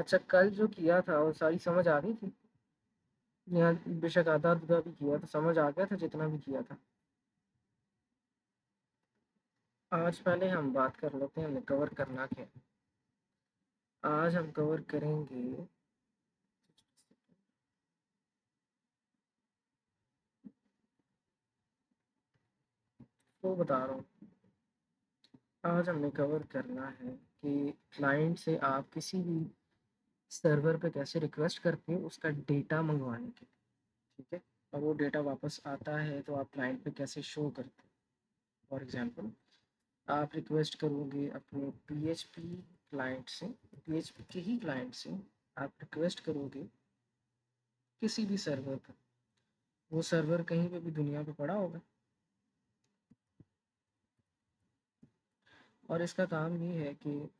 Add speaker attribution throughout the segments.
Speaker 1: अच्छा, कल जो किया था वो सारी समझ आ गई थी? यहाँ बेशक आधा अधूरा भी किया तो समझ आ गया था जितना भी किया था? आज पहले हम बात कर लेते हैं हमें कवर करना क्या है। आज हम कवर करेंगे, वो बता रहा हूँ। आज हमें कवर करना है कि क्लाइंट से आप किसी भी सर्वर पे कैसे रिक्वेस्ट करते हो उसका डेटा मंगवाने के लिए, ठीक है? और वो डेटा वापस आता है तो आप क्लाइंट पे कैसे शो करते हो। फॉर एग्जांपल, आप रिक्वेस्ट करोगे अपने पीएचपी क्लाइंट से, पीएचपी के ही क्लाइंट से आप रिक्वेस्ट करोगे किसी भी सर्वर पर। वो सर्वर कहीं पे भी दुनिया पे पड़ा होगा, और इसका काम ये है कि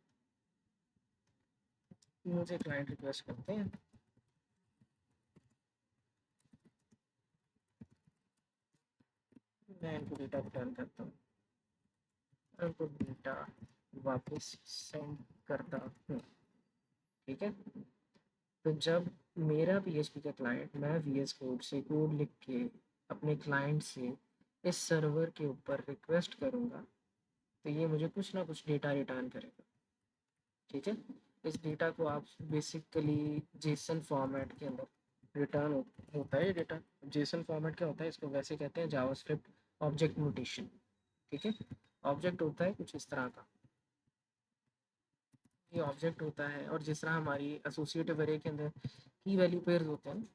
Speaker 1: मुझे क्लाइंट रिक्वेस्ट करते हैं, मैं इनको डेटा रिटर्न करता हूँ, उनको डेटा वापस सेंड करता हूँ, ठीक है? तो जब मेरा पीएचपी का क्लाइंट, मैं वीएस कोड से कोड लिख के अपने क्लाइंट से इस सर्वर के ऊपर रिक्वेस्ट करूँगा, तो ये मुझे कुछ ना कुछ डेटा रिटर्न करेगा, ठीक है? इस डेटा को आप बेसिकली जेसन फॉर्मेट के अंदर रिटर्न होता है ये डेटा। जेसन फॉर्मेट क्या होता है, इसको वैसे कहते हैं जावास्क्रिप्ट ऑब्जेक्ट नोटेशन, ठीक है? ऑब्जेक्ट होता है कुछ इस तरह का, ये ऑब्जेक्ट होता है। और जिस तरह हमारी एसोसिएटिव अरे के अंदर की वैल्यू पेयर्स होते हैं,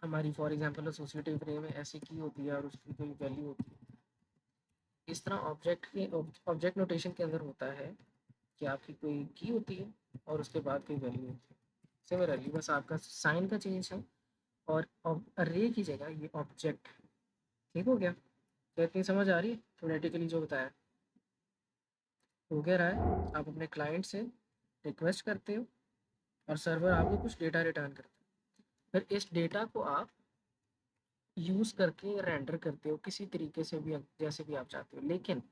Speaker 1: हमारी फॉर एग्जांपल एसोसिएटिव अरे में ऐसी की होती है और उसकी कोई वैल्यू होती है, इस तरह ऑब्जेक्ट नोटेशन के अंदर होता है कि आपकी कोई की होती है और उसके बाद कोई वैल्यू होती है। सिमिलरली बस आपका साइन का चेंज है, और अरे की जगह ये ऑब्जेक्ट है। ठीक हो गया? तो इतनी समझ आ रही है थोड़ेटिकली जो बताया? हो गया रहा है, आप अपने क्लाइंट से रिक्वेस्ट करते हो और सर्वर आपको कुछ डेटा रिटर्न करता है। फिर इस डेटा को आप यूज़ करके रेंडर करते हो किसी तरीके से भी, जैसे भी आप चाहते हो। लेकिन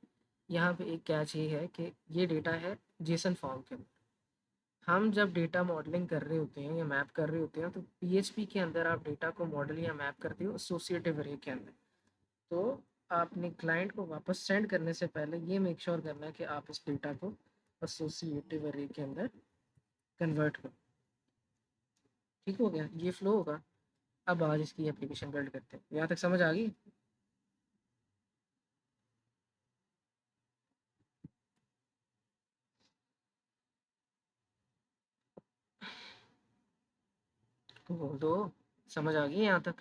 Speaker 1: यहाँ पे एक कैच ये है कि ये डेटा है जेसन फॉर्म के अंदर। हम जब डेटा मॉडलिंग कर रहे होते हैं या मैप कर रहे होते हैं तो पीएचपी के अंदर आप डेटा को मॉडल या मैप करते हो एसोसिएटिव अरे के अंदर। तो आपने क्लाइंट को वापस सेंड करने से पहले ये मेक श्योर करना है कि आप इस डेटा को एसोसिएटिव अरे के अंदर कन्वर्ट करो। ठीक हो गया? ये फ्लो होगा। अब आज इसकी एप्लीकेशन बिल्ड करते हैं। यहाँ तक समझ आ गई? तो बोल दो, समझ आ गई यहाँ तक?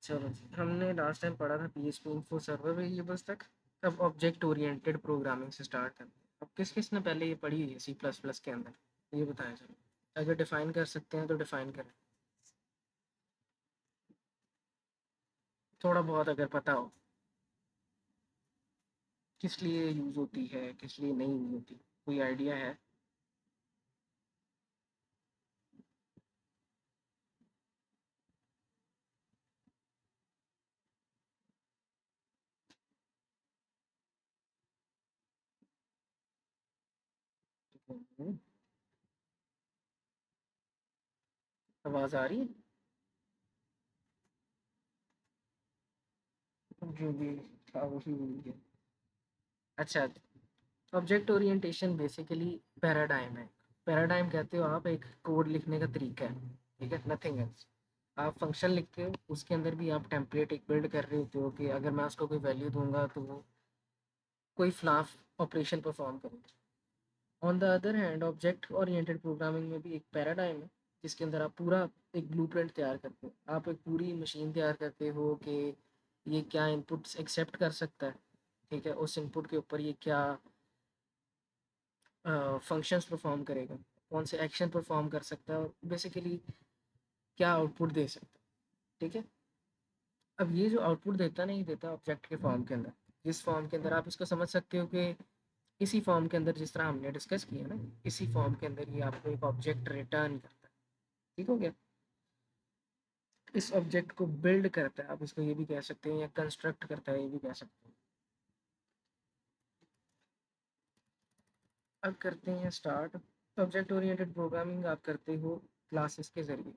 Speaker 1: चलो जी, हमने लास्ट टाइम पढ़ा था पीएचपी इन्फो सर्वर वेरिएबल्स तक। अब ऑब्जेक्ट ओरिएंटेड प्रोग्रामिंग से स्टार्ट करते हैं। अब किस किस ने पहले ये पढ़ी है सी प्लस प्लस के अंदर, ये बताया चलो। अगर डिफाइन कर सकते हैं तो डिफाइन करें, थोड़ा बहुत अगर पता हो किस लिए यूज़ होती है, किस लिए नहीं यूज़ होती, कोई आइडिया है? हम्म, आवाज़ आ रही है? जो भी था वही भूल गया। अच्छा, ऑब्जेक्ट ओरिएंटेशन बेसिकली पैराडाइम है। पैराडाइम कहते हो आप एक कोड लिखने का तरीका है, ठीक है? Nothing else. आप फंक्शन लिखते हो, उसके अंदर भी आप टेम्पलेट एक बिल्ड कर रहे होते हो कि अगर मैं उसको कोई वैल्यू दूंगा तो वो कोई फ्लाफ ऑपरेशन परफॉर्म करेगा। On the other hand object oriented programming में भी एक पैराडाइम है जिसके अंदर आप पूरा एक ब्लूप्रिंट तैयार करते हो। आप एक पूरी मशीन तैयार करते हो कि ये क्या इनपुट्स एक्सेप्ट कर सकता है, ठीक है? उस इनपुट के ऊपर ये क्या फंक्शंस परफॉर्म करेगा, कौन से एक्शन परफॉर्म कर सकता है, और बेसिकली क्या आउटपुट दे सकता है, ठीक है? अब ये जो आउटपुट देता नहीं देता ऑब्जेक्ट के फॉर्म के अंदर, जिस फॉर्म के अंदर आप इसको समझ सकते हो कि इसी फॉर्म के अंदर जिस तरह हमने डिस्कस किया ना, इसी फॉर्म के अंदर ये आपको एक ऑब्जेक्ट रिटर्न करता है। ठीक हो गया? इस ऑब्जेक्ट को बिल्ड करता है, आप इसको ये भी कह सकते हैं, या कंस्ट्रक्ट करता है, ये भी कह सकते हैं। अब करते हैं स्टार्ट। ऑब्जेक्ट ओरिएंटेड प्रोग्रामिंग आप करते हो क्लासेस के ज़रिए।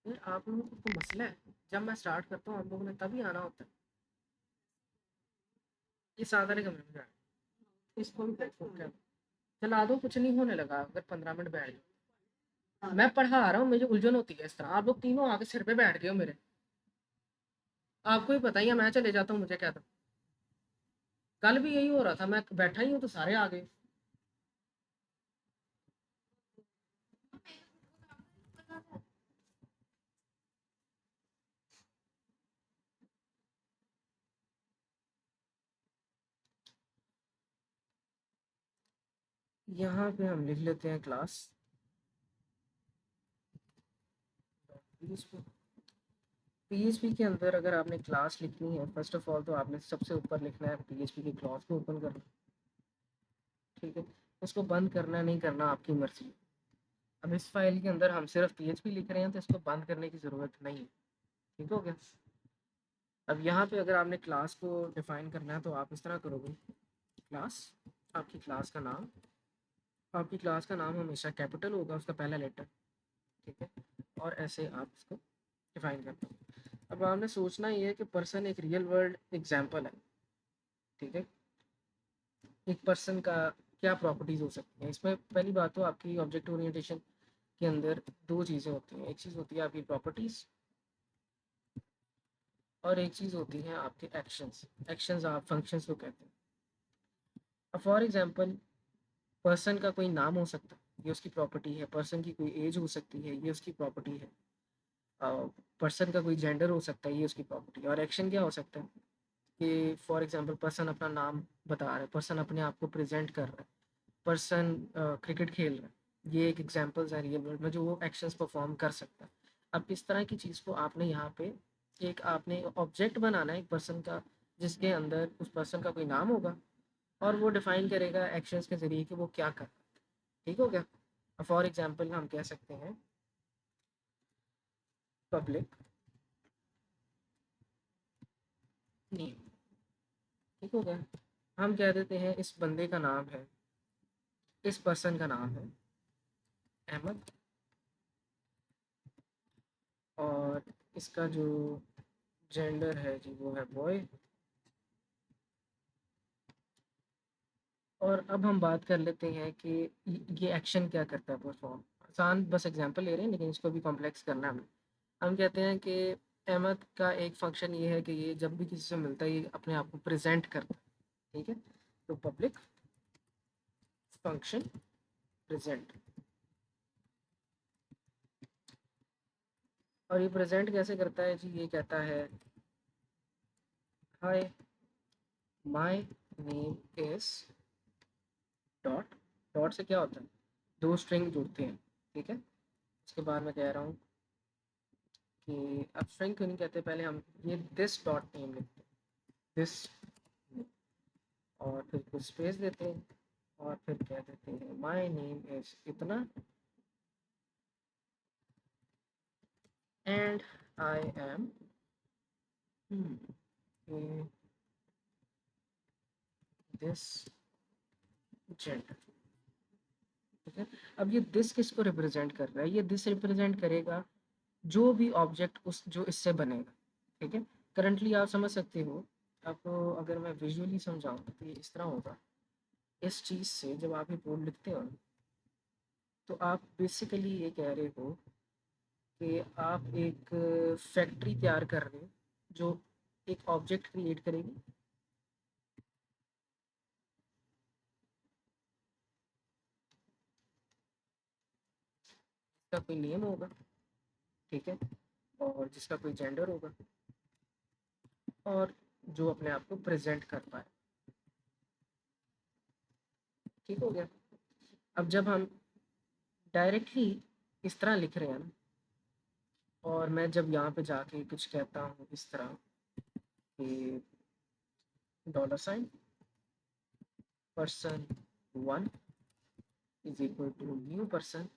Speaker 1: यार आप लोगों को तो मसला है, जब मैं स्टार्ट करता हूँ आप लोगों ने तभी आना होता है। ये सादा ने कमरे में जाए, इसको भी चला दो, कुछ नहीं होने लगा अगर 15 मिनट बैठ जाओ। मैं पढ़ा रहा हूँ, मुझे उलझन होती है इस तरह, आप लोग तीनों आके सिर पे बैठ गए हो मेरे। आपको ही पता ही है, मैं चले जाता हूँ, मुझे क्या था। कल भी यही हो रहा था, मैं बैठा ही हूँ तो सारे आ गए। यहाँ पे हम लिख लेते हैं क्लास पीएचपी के अंदर अगर आपने क्लास लिखनी है, फर्स्ट ऑफ ऑल तो आपने सबसे ऊपर लिखना है पीएचपी की क्लास को ओपन करना। ठीक है, उसको बंद करना नहीं करना आपकी मर्जी है। अब इस फाइल के अंदर हम सिर्फ पीएचपी लिख रहे हैं तो इसको बंद करने की ज़रूरत नहीं है। ठीक हो गया। अब यहाँ पे अगर आपने क्लास को डिफाइन करना है तो आप इस तरह करोगे, क्लास, आपकी क्लास का नाम, आपकी क्लास का नाम हमेशा कैपिटल होगा, उसका पहला लेटर। ठीक है, और ऐसे आप इसको डिफाइन करते हो। अब आपने सोचना ये है कि पर्सन एक रियल वर्ल्ड एग्जाम्पल है। ठीक है, एक पर्सन का क्या प्रॉपर्टीज़ हो सकती हैं इसमें। पहली बात तो आपकी ऑब्जेक्ट ओरिएंटेशन के अंदर दो चीज़ें होती हैं, एक चीज़ होती है आपकी प्रॉपर्टीज़ और एक चीज़ होती है आपके एक्शंस। एक्शंस आप फंक्शंस को कहते हैं। अब फॉर एग्जांपल पर्सन का कोई नाम हो सकता है, ये उसकी प्रॉपर्टी है। पर्सन की कोई एज हो सकती है, ये उसकी प्रॉपर्टी है। पर्सन का कोई जेंडर हो सकता है, ये उसकी प्रॉपर्टी है। और एक्शन क्या हो सकता है कि फॉर एग्जांपल पर्सन अपना नाम बता रहा है, पर्सन अपने आप को प्रेजेंट कर रहा है, पर्सन क्रिकेट खेल रहा है। ये एक एग्जांपल्स है रियल वर्ल्ड में जो वो एक्शंस परफॉर्म कर सकता है। अब इस तरह की चीज़ को आपने यहाँ पे एक आपने ऑब्जेक्ट बनाना है एक पर्सन का, जिसके अंदर उस पर्सन का कोई नाम होगा और वो डिफाइन करेगा एक्शंस के ज़रिए कि वो क्या कर। ठीक हो गया। फॉर एग्जांपल हम कह सकते हैं पब्लिक नेम। ठीक हो गया। हम कह देते हैं इस बंदे का नाम है, इस पर्सन का नाम है अहमद, और इसका जो जेंडर है जी वो है बॉय। और अब हम बात कर लेते हैं कि ये एक्शन क्या करता है परफॉर्म। आसान बस एग्जांपल ले रहे हैं लेकिन इसको भी कॉम्प्लेक्स करना है हमें। हम कहते हैं कि अहमद का एक फंक्शन ये है कि ये जब भी किसी से मिलता है ये अपने आप को प्रेजेंट करता है। ठीक है, तो पब्लिक फंक्शन प्रेजेंट। और ये प्रेजेंट कैसे करता है जी, ये कहता है hi my name is dot. Dot से क्या होता है, दो स्ट्रिंग जुड़ते हैं। ठीक है, उसके बाद मैं कह रहा हूँ कि अब स्ट्रिंग क्यों नहीं कहते, पहले हम ये दिस डॉट नेम लिखते हैं, दिस, और फिर कुछ स्पेस देते हैं और फिर कह देते हैं माय नेम इज इतना and I am this gender. ठीक है, अब ये दिस किसको रिप्रेजेंट कर रहा है, ये दिस रिप्रेजेंट करेगा जो भी ऑब्जेक्ट उस जो इससे बनेगा। ठीक है, करंटली आप समझ सकते हो। आपको अगर मैं विजुअली समझाऊँ तो ये इस तरह होगा, इस चीज़ से जब आप ये कोड लिखते हो तो आप बेसिकली ये कह रहे हो कि आप एक फैक्ट्री तैयार कर रहे हो जो एक ऑब्जेक्ट क्रिएट करेगी, जिसका कोई नेम होगा। ठीक है, और जिसका कोई जेंडर होगा और जो अपने आप को प्रेजेंट कर पाए। ठीक हो गया। अब जब हम डायरेक्टली इस तरह लिख रहे हैं ना, और मैं जब यहाँ पे जाके कुछ कहता हूँ इस तरह कि $, person 1 is equal to new person.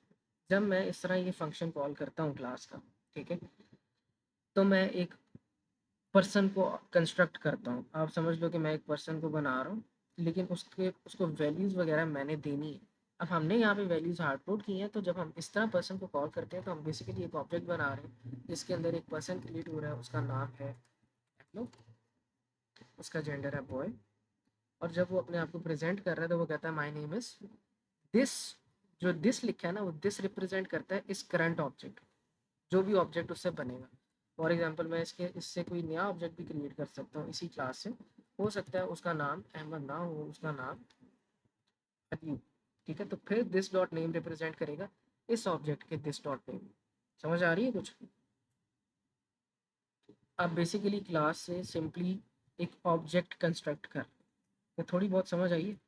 Speaker 1: जब मैं इस तरह ये फंक्शन कॉल करता हूँ क्लास का, ठीक है, तो मैं एक पर्सन को कंस्ट्रक्ट करता हूँ। आप समझ लो कि मैं एक पर्सन को बना रहा हूँ, लेकिन उसको वैल्यूज़ वगैरह मैंने देनी है। अब हमने यहाँ पे वैल्यूज़ हार्ड कोड की हैं, तो जब हम इस तरह पर्सन को कॉल करते हैं तो हम बेसिकली एक ऑब्जेक्ट बना रहे हैं जिसके अंदर एक पर्सन क्रिएट हो रहा है, उसका नाम है एप्लो, उसका जेंडर है बॉय, और जब वो अपने आप को प्रेजेंट कर रहा है तो वो कहता है माई नेम इज़ दिस। जो दिस लिखा है ना, वो दिस रिप्रेजेंट करता है इस करंट ऑब्जेक्ट, जो भी ऑब्जेक्ट उससे बनेगा। फॉर एग्जांपल मैं इससे कोई नया ऑब्जेक्ट भी क्रिएट कर सकता हूँ इसी क्लास से। हो सकता है उसका नाम अहमद ना हो, उसका नाम अयूब, ठीक है। तो फिर दिस डॉट नेम रिप्रेजेंट करेगा इस ऑब्जेक्ट के दिस डॉट नेम। समझ आ रही है कुछ? आप बेसिकली क्लास से सिंपली एक ऑब्जेक्ट कंस्ट्रक्ट कर, तो थोड़ी बहुत समझ आई है?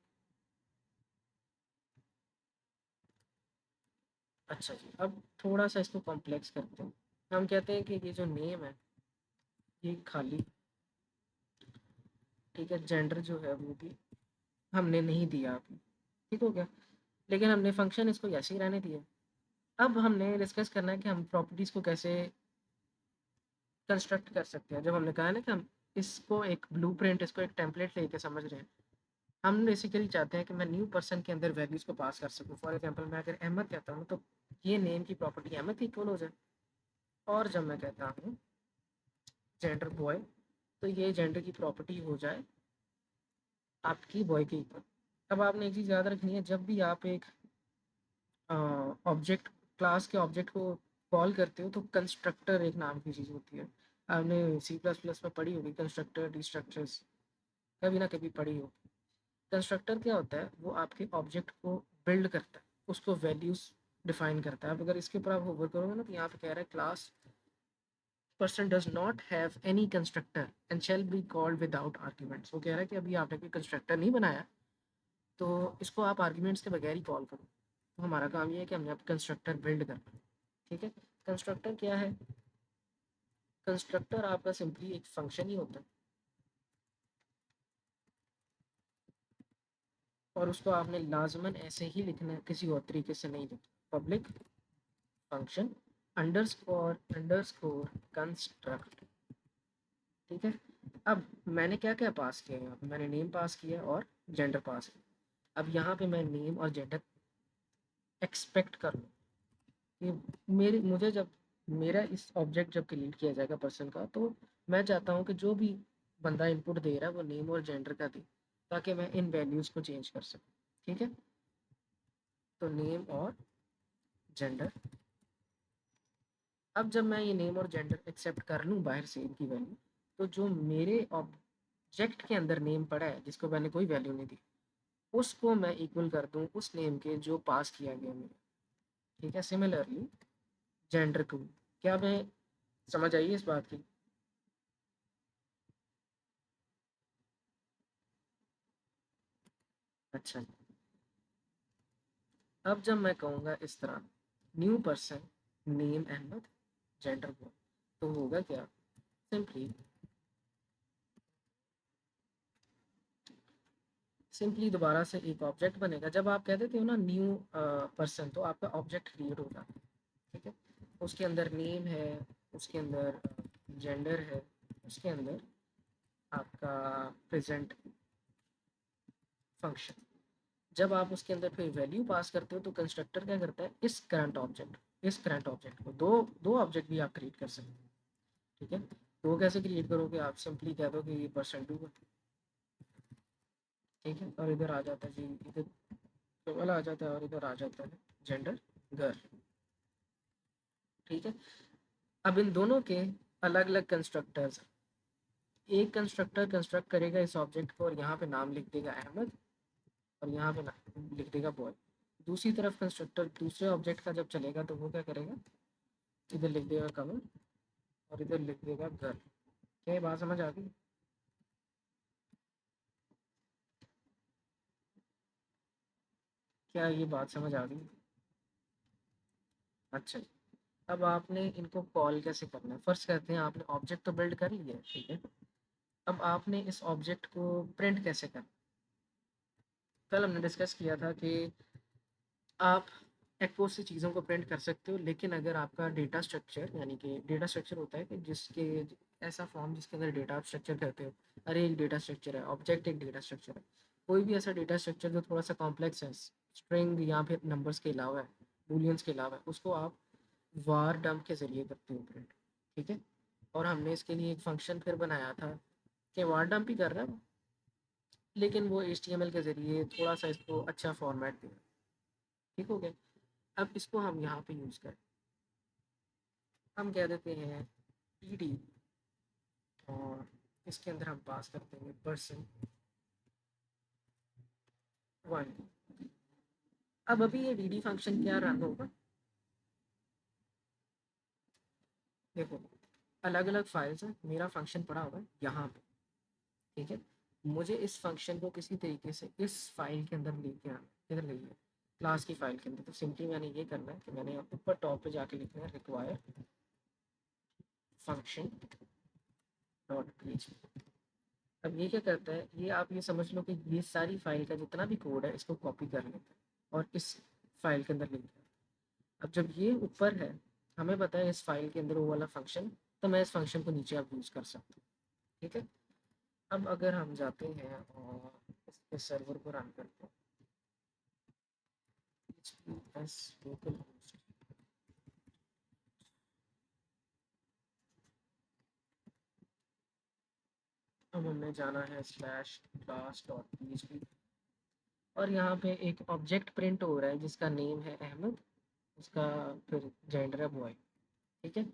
Speaker 1: अच्छा जी, अब थोड़ा सा इसको कॉम्प्लेक्स करते हैं। हम कहते हैं कि ये जो नेम है ये खाली, ठीक है। जेंडर जो है वो भी हमने नहीं दिया अभी, ठीक हो गया, लेकिन हमने फंक्शन इसको ऐसे ही रहने दिया। अब हमने डिस्कस करना है कि हम प्रॉपर्टीज़ को कैसे कंस्ट्रक्ट कर सकते हैं। जब हमने कहा ना कि हम इसको एक ब्लूप्रिंट, इसको एक टेम्पलेट लेके समझ रहे हैं, हम बेसिकली चाहते हैं कि मैं न्यू पर्सन के अंदर वैल्यूज़ को पास कर सकूं। फॉर एग्जांपल मैं अगर अहमद कहता हूँ तो ये नेम की प्रॉपर्टी अहमद की इक्वल हो जाए, और जब मैं कहता हूँ जेंडर बॉय तो ये जेंडर की प्रॉपर्टी हो जाए आपकी बॉय के इक्वल। अब आपने एक चीज़ याद रखनी है, जब भी आप एक ऑब्जेक्ट, क्लास के ऑब्जेक्ट को कॉल करते हो तो कंस्ट्रक्टर एक नाम की चीज़ होती है। आपने सी प्लस प्लस में पढ़ी होगी कंस्ट्रक्टर डिस्ट्रक्टर्स, कभी ना कभी पढ़ी हो। कंस्ट्रक्टर क्या होता है, वो आपके ऑब्जेक्ट को बिल्ड करता है, उसको वैल्यूज डिफाइन करता है। अब अगर इसके ऊपर आप होवर करोगे ना तो यहाँ पे कह रहा है class person does not have any constructor and shall be called without arguments. वो कह रहा है कि अभी आपने कोई कंस्ट्रक्टर नहीं बनाया तो इसको आप आर्ग्यूमेंट्स के बगैर ही कॉल करो। तो हमारा काम ये है कि हमने अब कंस्ट्रक्टर बिल्ड करना है, ठीक है। कंस्ट्रक्टर क्या है? कंस्ट्रक्टर आपका सिंपली एक फंक्शन ही होता है, और उसको आपने लाजमन ऐसे ही लिखना है, किसी और तरीके से नहीं लिखना। Public function underscore underscore construct, ठीक है। अब मैंने क्या क्या पास किया है यहाँ पे? मैंने नेम पास किया और जेंडर पास किया। अब यहाँ पे मैं नेम और जेंडर एक्सपेक्ट कर लूँ कि मुझे जब मेरा इस ऑब्जेक्ट जब क्रिएट किया जाएगा पर्सन का, तो मैं चाहता हूँ कि जो भी बंदा इनपुट दे रहा है वो नेम और जेंडर का दे, ताकि मैं इन वैल्यूज़ को चेंज कर सकूँ, ठीक है। तो नेम और जेंडर, अब जब मैं ये नेम और जेंडर एक्सेप्ट कर लूँ बाहर से इनकी वैल्यू, तो जो मेरे ऑब्जेक्ट के अंदर नेम पड़ा है जिसको मैंने कोई वैल्यू नहीं दी, उसको मैं इक्वल कर दूँ उस नेम के जो पास किया गया मेरे, ठीक है। सिमिलरली जेंडर को, क्या मैं समझ आई इस बात की? अच्छा, अब जब मैं कहूँगा इस तरह new person name Ahmed gender boy, तो होगा क्या? सिंपली सिंपली दोबारा से एक ऑब्जेक्ट बनेगा। जब आप कह देते हो ना न्यू पर्सन, तो आपका ऑब्जेक्ट क्रिएट हो जाता है, ठीक है। उसके अंदर नेम है, उसके अंदर जेंडर है, उसके अंदर आपका प्रेजेंट फंक्शन। जब आप उसके अंदर फिर वैल्यू पास करते हो तो कंस्ट्रक्टर क्या करता है, इस करंट ऑब्जेक्ट को, दो दो ऑब्जेक्ट भी आप क्रिएट कर सकते हो, ठीक है। तो वो कैसे क्रिएट करोगे? आप सिंपली कह दो कि ये पर्सन टू, ठीक है, और इधर आ जाता है जी, इधर केवल आ जाता है और इधर आ जाता है जेंडर गर्ल, ठीक है। अब इन दोनों के अलग अलग कंस्ट्रक्टर्स। एक कंस्ट्रक्टर कंस्ट्रक्ट करेगा इस ऑब्जेक्ट को और यहाँ पे नाम लिख देगा अहमद, और यहाँ पे लिख देगा बॉय। दूसरी तरफ कंस्ट्रक्टर दूसरे ऑब्जेक्ट का जब चलेगा तो वो क्या करेगा, इधर लिख देगा कमल और इधर लिख देगा गर्ल। क्या ये बात समझ आ गई? क्या ये बात समझ आ गई? अच्छा, अब आपने इनको कॉल कैसे करना है? फर्स्ट कहते हैं आपने ऑब्जेक्ट तो बिल्ड कर लिया है, ठीक है। अब आपने इस ऑब्जेक्ट को प्रिंट कैसे करना? कल हमने डिस्कस किया था कि आप एक्को से चीज़ों को प्रिंट कर सकते हो, लेकिन अगर आपका डेटा स्ट्रक्चर, यानी कि डेटा स्ट्रक्चर होता है कि जिसके ऐसा फॉर्म जिसके अंदर डेटा आप स्ट्रक्चर करते हो, अरे एक डेटा स्ट्रक्चर है, ऑब्जेक्ट एक डेटा स्ट्रक्चर है, कोई भी ऐसा डेटा स्ट्रक्चर जो थोड़ा सा कॉम्प्लेक्स है, स्ट्रिंग या फिर नंबर्स के अलावा है, बूलियंस के अलावा है, उसको आप वार डंप के ज़रिए करते हो प्रिंट। ठीक है, और हमने इसके लिए एक फंक्शन फिर बनाया था कि वार डंप ही कर रहा है, लेकिन वो HTML के ज़रिए थोड़ा सा इसको अच्छा फॉर्मेट दिया। ठीक हो गया। अब इसको हम यहाँ पे यूज़ करें, हम कह देते हैं ed, और इसके अंदर हम पास कर देंगे %1। अब अभी ये dd फंक्शन क्या रन होगा, देखो अलग अलग फाइल्स हैं, मेरा फंक्शन पड़ा हुआ है यहाँ पे। ठीक है, मुझे इस फंक्शन को किसी तरीके से इस फाइल के अंदर लेके आना, किधर लेके क्लास की फाइल के अंदर। तो सिंपली मैंने ये करना है कि मैंने ऊपर टॉप पे जाके लिखना है रिक्वायर फंक्शन डॉट php। अब ये क्या करता है, ये आप ये समझ लो कि ये सारी फाइल का जितना भी कोड है इसको कॉपी कर लेता है और इस फाइल के अंदर लिख दिया। अब जब ये ऊपर है, हमें पता है इस फाइल के अंदर वो वाला फंक्शन, तो मैं इस फंक्शन को नीचे आप यूज़ कर सकता हूँ। ठीक है, अब अगर हम जाते हैं और इसके सर्वर को रन करते हैं, HPS localhost, अब हमने जाना है /class.php, और यहाँ पे एक ऑब्जेक्ट प्रिंट हो रहा है जिसका नेम है अहमद, उसका फिर जेंडर है बॉय। ठीक है,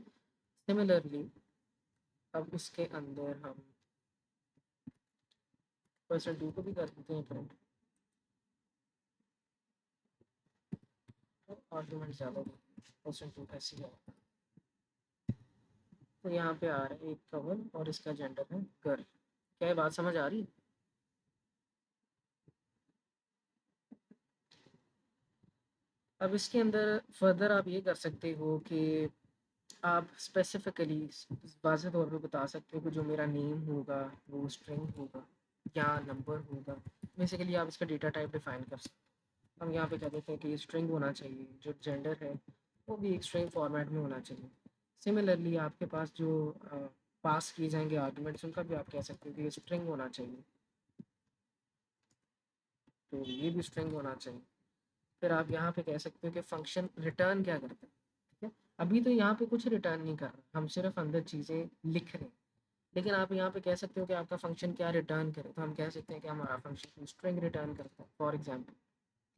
Speaker 1: सिमिलरली अब इसके अंदर हम %2 को भी कर देते हैं प्रिंट, तो आर्गूमेंट ज़्यादा %2 ऐसे ही है। तो यहाँ पे आ रहा है एक कवर और इसका जेंडर है गर्ल। क्या ये बात समझ आ रही है? अब इसके अंदर फर्दर आप ये कर सकते हो कि आप स्पेसिफिकली वाज़ेह तौर पे बता सकते हो कि जो मेरा नेम होगा वो स्ट्रिंग होगा या नंबर होगा। बेसिकली आप इसका डेटा टाइप डिफाइन कर सकते हो। हम यहाँ पे कह देते हैं कि स्ट्रिंग होना चाहिए, जो जेंडर है वो भी एक स्ट्रिंग फॉर्मेट में होना चाहिए। सिमिलरली आपके पास जो पास किए जाएंगे आर्गुमेंट्स, उनका भी आप कह सकते हो कि ये स्ट्रिंग होना चाहिए, तो ये भी स्ट्रिंग होना चाहिए। फिर आप यहाँ पे कह सकते हो कि फंक्शन रिटर्न क्या करता है। ठीक है, अभी तो यहाँ पे कुछ रिटर्न नहीं कर रहा, हम सिर्फ अंदर चीज़ें लिख रहे हैं, लेकिन आप यहाँ पे कह सकते हो कि आपका फंक्शन क्या रिटर्न करे। तो हम कह सकते हैं कि हमारा फंक्शन स्ट्रिंग रिटर्न करता है फॉर एग्जांपल।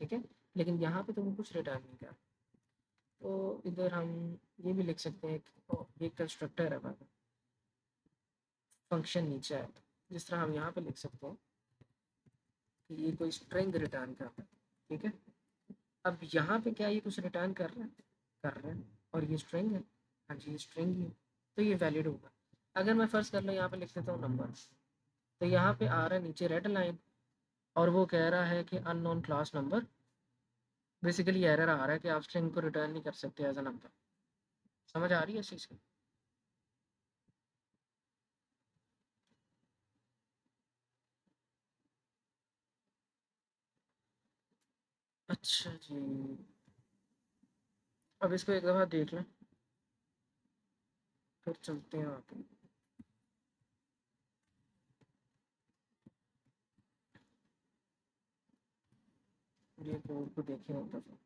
Speaker 1: ठीक है, लेकिन यहाँ पे तो वो कुछ रिटर्न नहीं कर रहा। तो इधर हम ये भी लिख सकते हैं कि ये कंस्ट्रक्टर है हमारा, फंक्शन नीचे है, जिस तरह हम यहाँ पे लिख सकते हैं कि ये कोई स्ट्रिंग रिटर्न कर रहा है। ठीक है, अब यहाँ पे क्या ये कुछ रिटर्न कर रहा है, कर रहा है, और ये स्ट्रिंग है, हाँ जी ये स्ट्रिंग ही है, तो ये वैलिड होगा। अगर मैं फर्स्ट कर लो यहाँ पे लिख देता हूँ नंबर, तो यहाँ पे आ रहा है नीचे रेड लाइन, और वो कह रहा है कि unknown class number. Basically error आ रहा है कि आप स्ट्रिंग को रिटर्न नहीं कर सकते एज अ नंबर। समझ आ रही है इस चीज़ की? अच्छा जी, अब इसको एक दफ़ा देख लें, फिर चलते हैं आगे। ये कोड को देखें एक दफ़ा,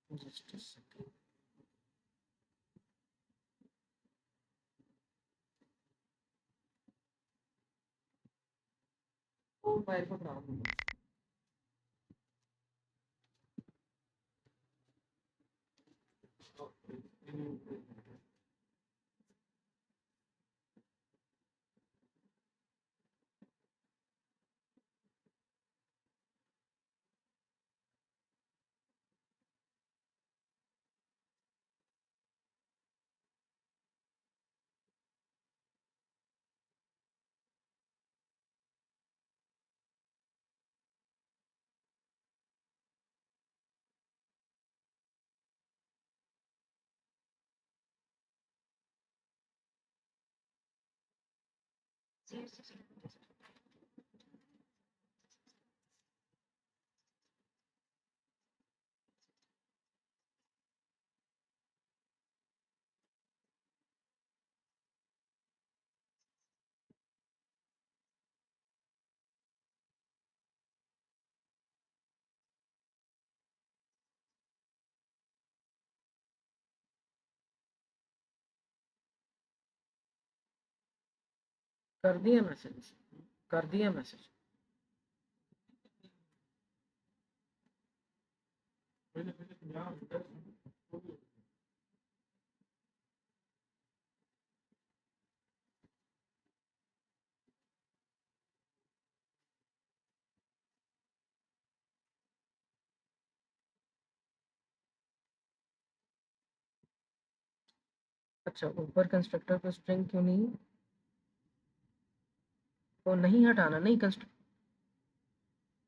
Speaker 1: जस्ट सेकंड। ओ फाइल को खराब हो गया। कर दिया मैसेज, कर दिया मैसेज। अच्छा, ऊपर कंस्ट्रक्टर को स्ट्रिंग क्यों नहीं, को नहीं हटाना, नहीं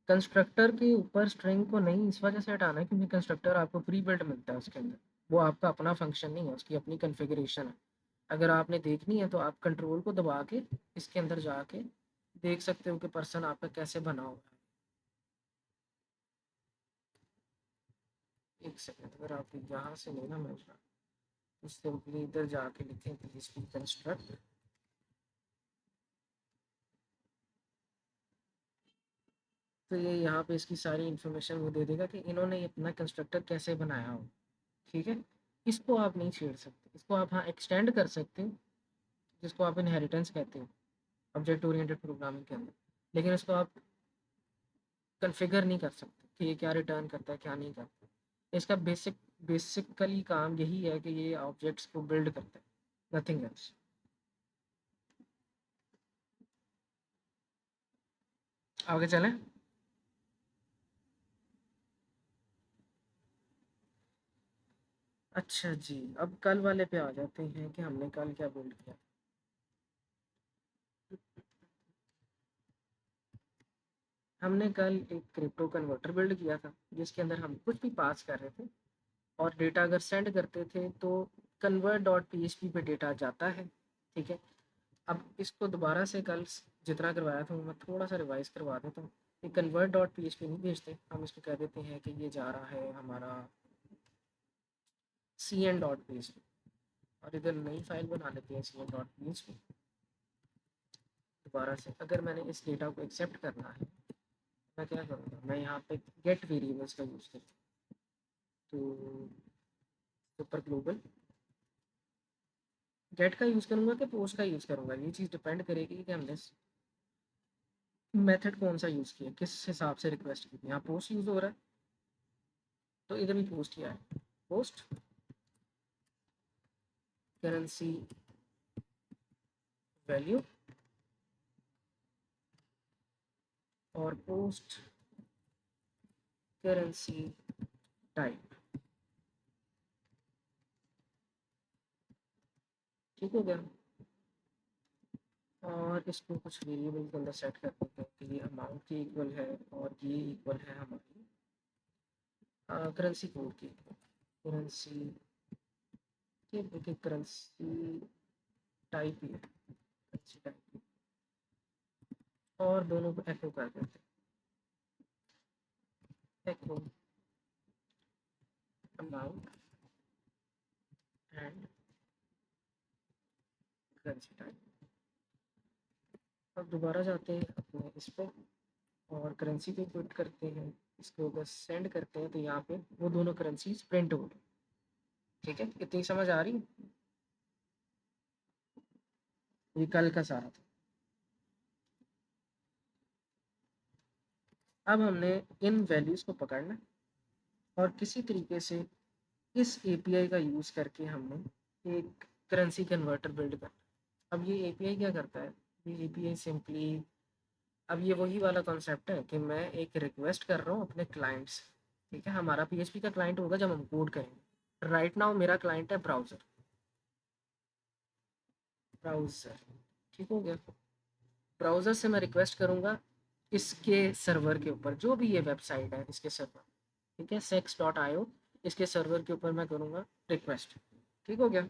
Speaker 1: कंस्ट्रक्टर के ऊपर स्ट्रिंग को नहीं इस वजह से हटाना है क्योंकि कंस्ट्रक्टर आपको प्री बिल्ट मिलता है उसके अंदर, वो आपका अपना फंक्शन नहीं है, उसकी अपनी कॉन्फ़िगरेशन है। अगर आपने देखनी है तो आप कंट्रोल को दबा के इसके अंदर जाके देख सकते हो कि पर्सन आपका कैसे बना हुआ है। एक सेकंड, अगर आप यहाँ से नहीं ना मिल रहा तो सिंपली इधर जाके लिखें पीएचपी कंस्ट्रक्ट, तो ये यहाँ पे इसकी सारी इन्फॉर्मेशन वो दे देगा कि इन्होंने अपना कंस्ट्रक्टर कैसे बनाया हो। ठीक है, इसको आप नहीं छेड़ सकते, इसको आप हाँ एक्सटेंड कर सकते हो, जिसको आप इनहेरिटेंस कहते हो ऑब्जेक्ट ओरिएंटेड प्रोग्रामिंग के अंदर, लेकिन इसको आप कन्फिगर नहीं कर सकते कि ये क्या रिटर्न करता है क्या नहीं करता। इसका बेसिकली काम यही है कि ये ऑब्जेक्ट्स को बिल्ड करता है, नथिंग एल्स। आगे चलें। अच्छा जी, अब कल वाले पे आ जाते हैं कि हमने कल क्या बिल्ड किया। हमने कल एक क्रिप्टो कन्वर्टर बिल्ड किया था जिसके अंदर हम कुछ भी पास कर रहे थे और डेटा अगर सेंड करते थे तो convert dot P H P पे डेटा जाता है। ठीक है, अब इसको दोबारा से कल जितना करवाया था मैं थोड़ा सा रिवाइज करवा देता हूँ। ये convert dot P H P नहीं भेजते, हम इसको कह देते हैं कि ये जा रहा है हमारा C N dot P H P, और इधर नई फाइल बना लेते हैं C N dot P H P. दोबारा से अगर मैंने इस डेटा को एक्सेप्ट करना है मैं क्या करूँगा, मैं यहाँ पे गेट वेरिएबल्स का यूज़ करता हूँ, तो सुपर ग्लोबल गेट का यूज़ करूँगा कि पोस्ट का यूज़ करूँगा, ये चीज़ डिपेंड करेगी कि हमने मेथड कौन सा यूज़ किया, किस हिसाब से रिक्वेस्ट की। यहाँ पोस्ट यूज़ हो रहा है तो इधर भी पोस्ट किया है, पोस्ट करेंसी वैल्यू और पोस्ट करेंसी टाइप। ठीक हो गया, और इसको कुछ वेरिएबल के अंदर सेट कर देते हैं कि ये अमाउंट के इक्वल है और ये इक्वल है हमारी करेंसी कोड की, करेंसी के देखिए करेंसी टाइप ही है, करेंसी टाइप, और दोनों को एको कर देते हैं, एको अमाउंट एंड करेंसी टाइप। अब दोबारा जाते हैं अपने इस पर और करेंसी को पुट करते हैं, इसको बस सेंड करते हैं तो यहाँ पे वो दोनों करेंसीज प्रिंट हो गई। ठीक है, इतनी समझ आ रही है, ये कल का सारा था। अब हमने इन वैल्यूज़ को पकड़ना है और किसी तरीके से इस एपीआई का यूज़ करके हमने एक करेंसी कन्वर्टर बिल्ड करना। अब ये एपीआई क्या करता है, ये एपीआई सिंपली, अब ये वही वाला कॉन्सेप्ट है कि मैं एक रिक्वेस्ट कर रहा हूँ अपने क्लाइंट से। ठीक है, हमारा पीएचपी का क्लाइंट होगा जब हम कोड करेंगे, राइट नाउ मेरा क्लाइंट है ब्राउज़र, ब्राउज़र। ठीक हो गया, ब्राउज़र से मैं रिक्वेस्ट करूँगा इसके सर्वर के ऊपर, जो भी ये वेबसाइट है इसके सर्वर, ठीक है sex.io, इसके सर्वर के ऊपर मैं करूँगा रिक्वेस्ट। ठीक हो गया,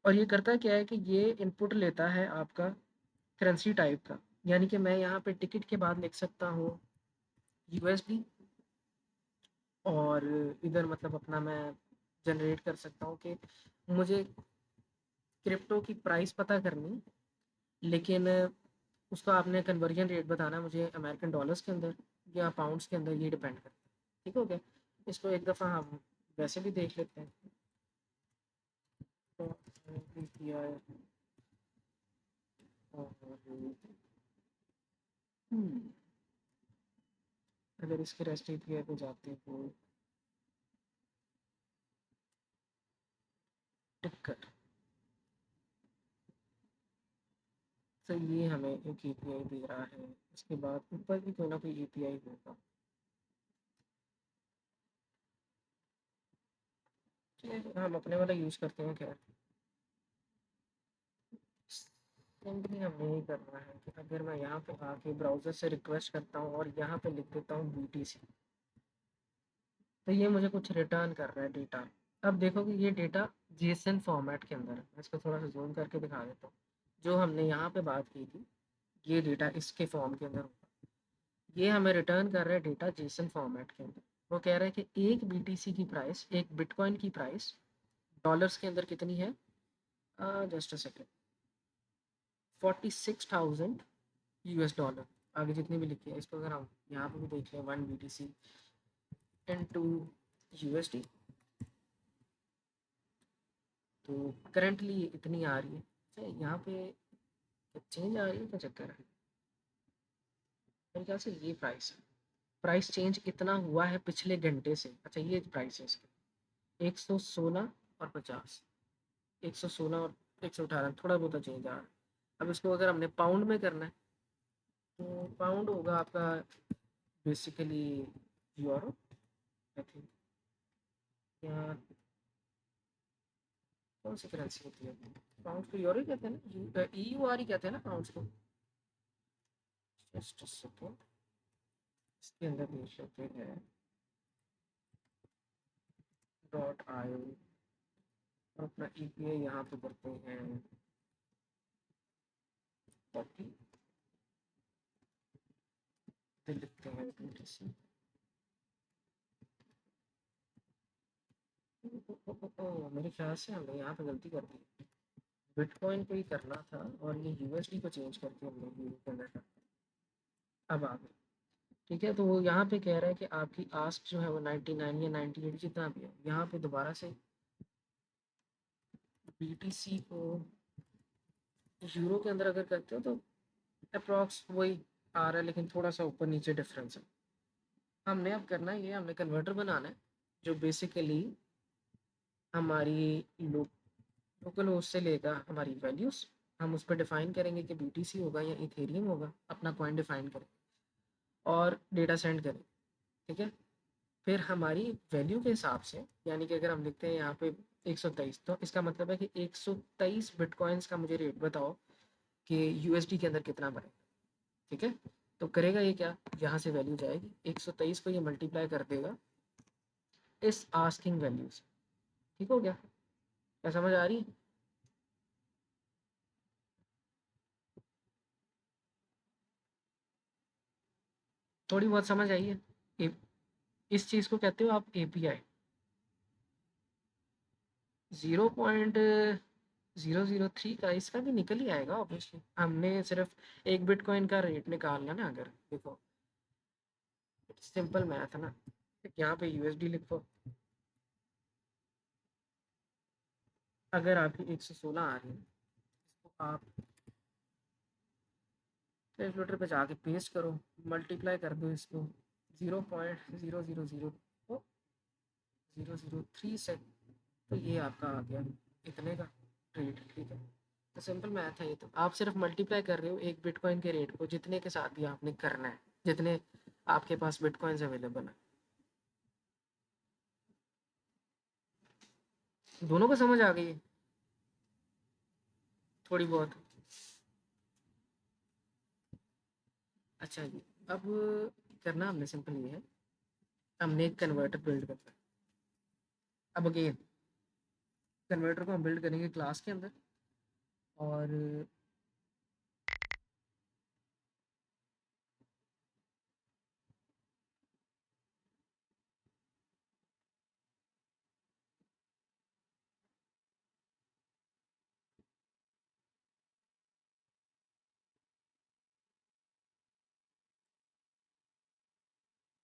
Speaker 1: और ये करता क्या है कि ये इनपुट लेता है आपका करेंसी टाइप का, यानी कि मैं यहाँ पे टिकट के बाद लिख सकता हूँ यूएसडी, और इधर मतलब अपना मैं जनरेट कर सकता हूँ कि मुझे क्रिप्टो की प्राइस पता करनी, लेकिन उसका आपने कन्वर्जन रेट बताना है मुझे अमेरिकन डॉलर्स के अंदर या पाउंड्स के अंदर, ये डिपेंड करता है। ठीक हो गया, इसको एक दफ़ा हम वैसे भी देख लेते हैं, तो API और अगर इसके रेस्ट एपीआई पे जाते हो टिकट, तो ये हमें एक एपीआई दे रहा है। उसके बाद ऊपर भी कोई ना कोई एपीआई होगा। चलिए हम अपने वाला यूज़ करते हैं। खैर सिंपली हमें यही करना है कि अगर मैं यहाँ पे आके ब्राउज़र से रिक्वेस्ट करता हूँ और यहाँ पे लिख देता हूँ बीटीसी, तो ये मुझे कुछ रिटर्न कर रहा है डेटा। अब देखो कि ये डेटा जेसन फॉर्मेट के अंदर है। मैं इसको थोड़ा सा जूम करके दिखा देता हूँ। जो हमने यहाँ पे बात की थी ये डेटा इसके फॉर्म के अंदर होगा। ये हमें रिटर्न कर रहा है डेटा जेसन फॉर्मेट के अंदर। वो कह रहा है कि एक बीटीसी की प्राइस, एक बिटकॉइन की प्राइस डॉलर्स के अंदर कितनी है। Just a second, 46,000 US dollar. आगे जितनी भी लिखी है इसको अगर हम यहाँ पे भी देख लें, 1 बीटीसी इनटू यूएसडी, तो करंटली इतनी आ रही है। अच्छा यहाँ पे चेंज आ रही है, क्या चक्कर है। मेरे ख्याल से ये प्राइस है। प्राइस चेंज कितना हुआ है पिछले घंटे से। अच्छा ये प्राइस है इसकी, 116 और 50, 116 और 118, थोड़ा बहुत चेंज आ रहा है। अब इसको अगर हमने पाउंड में करना है तो पाउंड होगा आपका बेसिकली यूरो आई थिंक, या कौन सी करेंसी होती है। पाउंड को यूरो ही कहते हैं ना, ईयूआर ही कहते हैं ना पाउंड को। जस्ट सेकेंड, इसके अंदर देख लेते हैं डॉट आयो और अपना ईपीआई यहाँ पे करते हैं कॉपी, फिर लिखते हैं BTC। मेरे ख्याल से हमने यहाँ पे गलती कर दी। बिटकॉइन को ही करना था और ये यूएसडी को चेंज करके हमने यूरो के अंदर कर दिया। अब आ गए। ठीक है, तो वो यहाँ पे कह रहा है कि आपकी आस्क जो है वो 99 या 98 जितना भी है। यहाँ पे दोबारा से बीटीसी को यूरो के अंदर अगर करते हो तो अप्रॉक्स वही आ रहा है, लेकिन थोड़ा सा ऊपर नीचे डिफरेंस है। हमने अब करना है ये, हमने कन्वर्टर बनाना है जो बेसिकली हमारी लोकल होस्ट से लेगा हमारी वैल्यूज़। हम उस पर डिफ़ाइन करेंगे कि बीटीसी होगा या इथेरियम होगा, अपना कॉइन डिफ़ाइन करें और डेटा सेंड करें। ठीक है, फिर हमारी वैल्यू के हिसाब से, यानी कि अगर हम लिखते हैं यहाँ पे 123, तो इसका मतलब है कि 123 बिटकॉइंस का मुझे रेट बताओ कि यूएसडी के अंदर कितना बनेगा। ठीक है, तो करेगा ये क्या, यहाँ से वैल्यू जाएगी 123 को ये मल्टीप्लाई कर देगा इस आस्किंग वैल्यू से। ठीक हो गया, क्या समझ आ रही है। थोड़ी बहुत समझ आई है। इस चीज़ को कहते हो आप एपीआई। 0.003 का इसका भी निकल ही आएगा ऑब्वियसली। हमने सिर्फ एक बिटकॉइन का रेट निकालना ना। अगर देखो सिंपल मैथ है ना, यहाँ पे यूएसडी लिखो, अगर आपकी 116 आ रही है, इसको आप कैलकुलेटर पे जाके पेस्ट करो, मल्टीप्लाई कर दो इसको 0.003 से, तो ये आपका आ गया इतने का रेट। ठीक है, तो सिंपल मैथ है ये। तो आप सिर्फ मल्टीप्लाई कर रहे हो एक बिटकॉइन के रेट को जितने के साथ भी आपने करना है, जितने आपके पास बिटकॉइंस अवेलेबल है। दोनों को समझ आ गई है थोड़ी बहुत। अच्छा जी, अब करना हमने सिंपल ये है, हमने एक कन्वर्टर बिल्ड करना है। अब अगेन कन्वर्टर को हम बिल्ड करेंगे क्लास के अंदर, और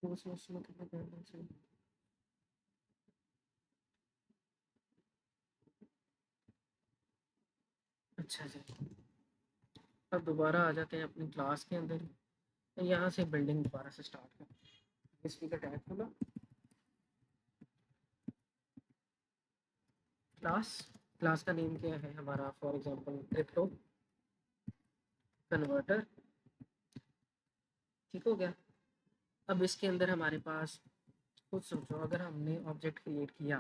Speaker 1: उसमें कितना करना चाहिए। अच्छा जी, अब दोबारा आ जाते हैं अपनी क्लास के अंदर ही। तो यहाँ से बिल्डिंग दोबारा से स्टार्ट करते हैं। स्पीकर टैग खोला, क्लास, क्लास का नेम क्या है हमारा, फॉर एग्जांपल क्रिप्टो कन्वर्टर। ठीक हो गया। अब इसके अंदर हमारे पास, खुद सोचो, अगर हमने ऑब्जेक्ट क्रिएट किया,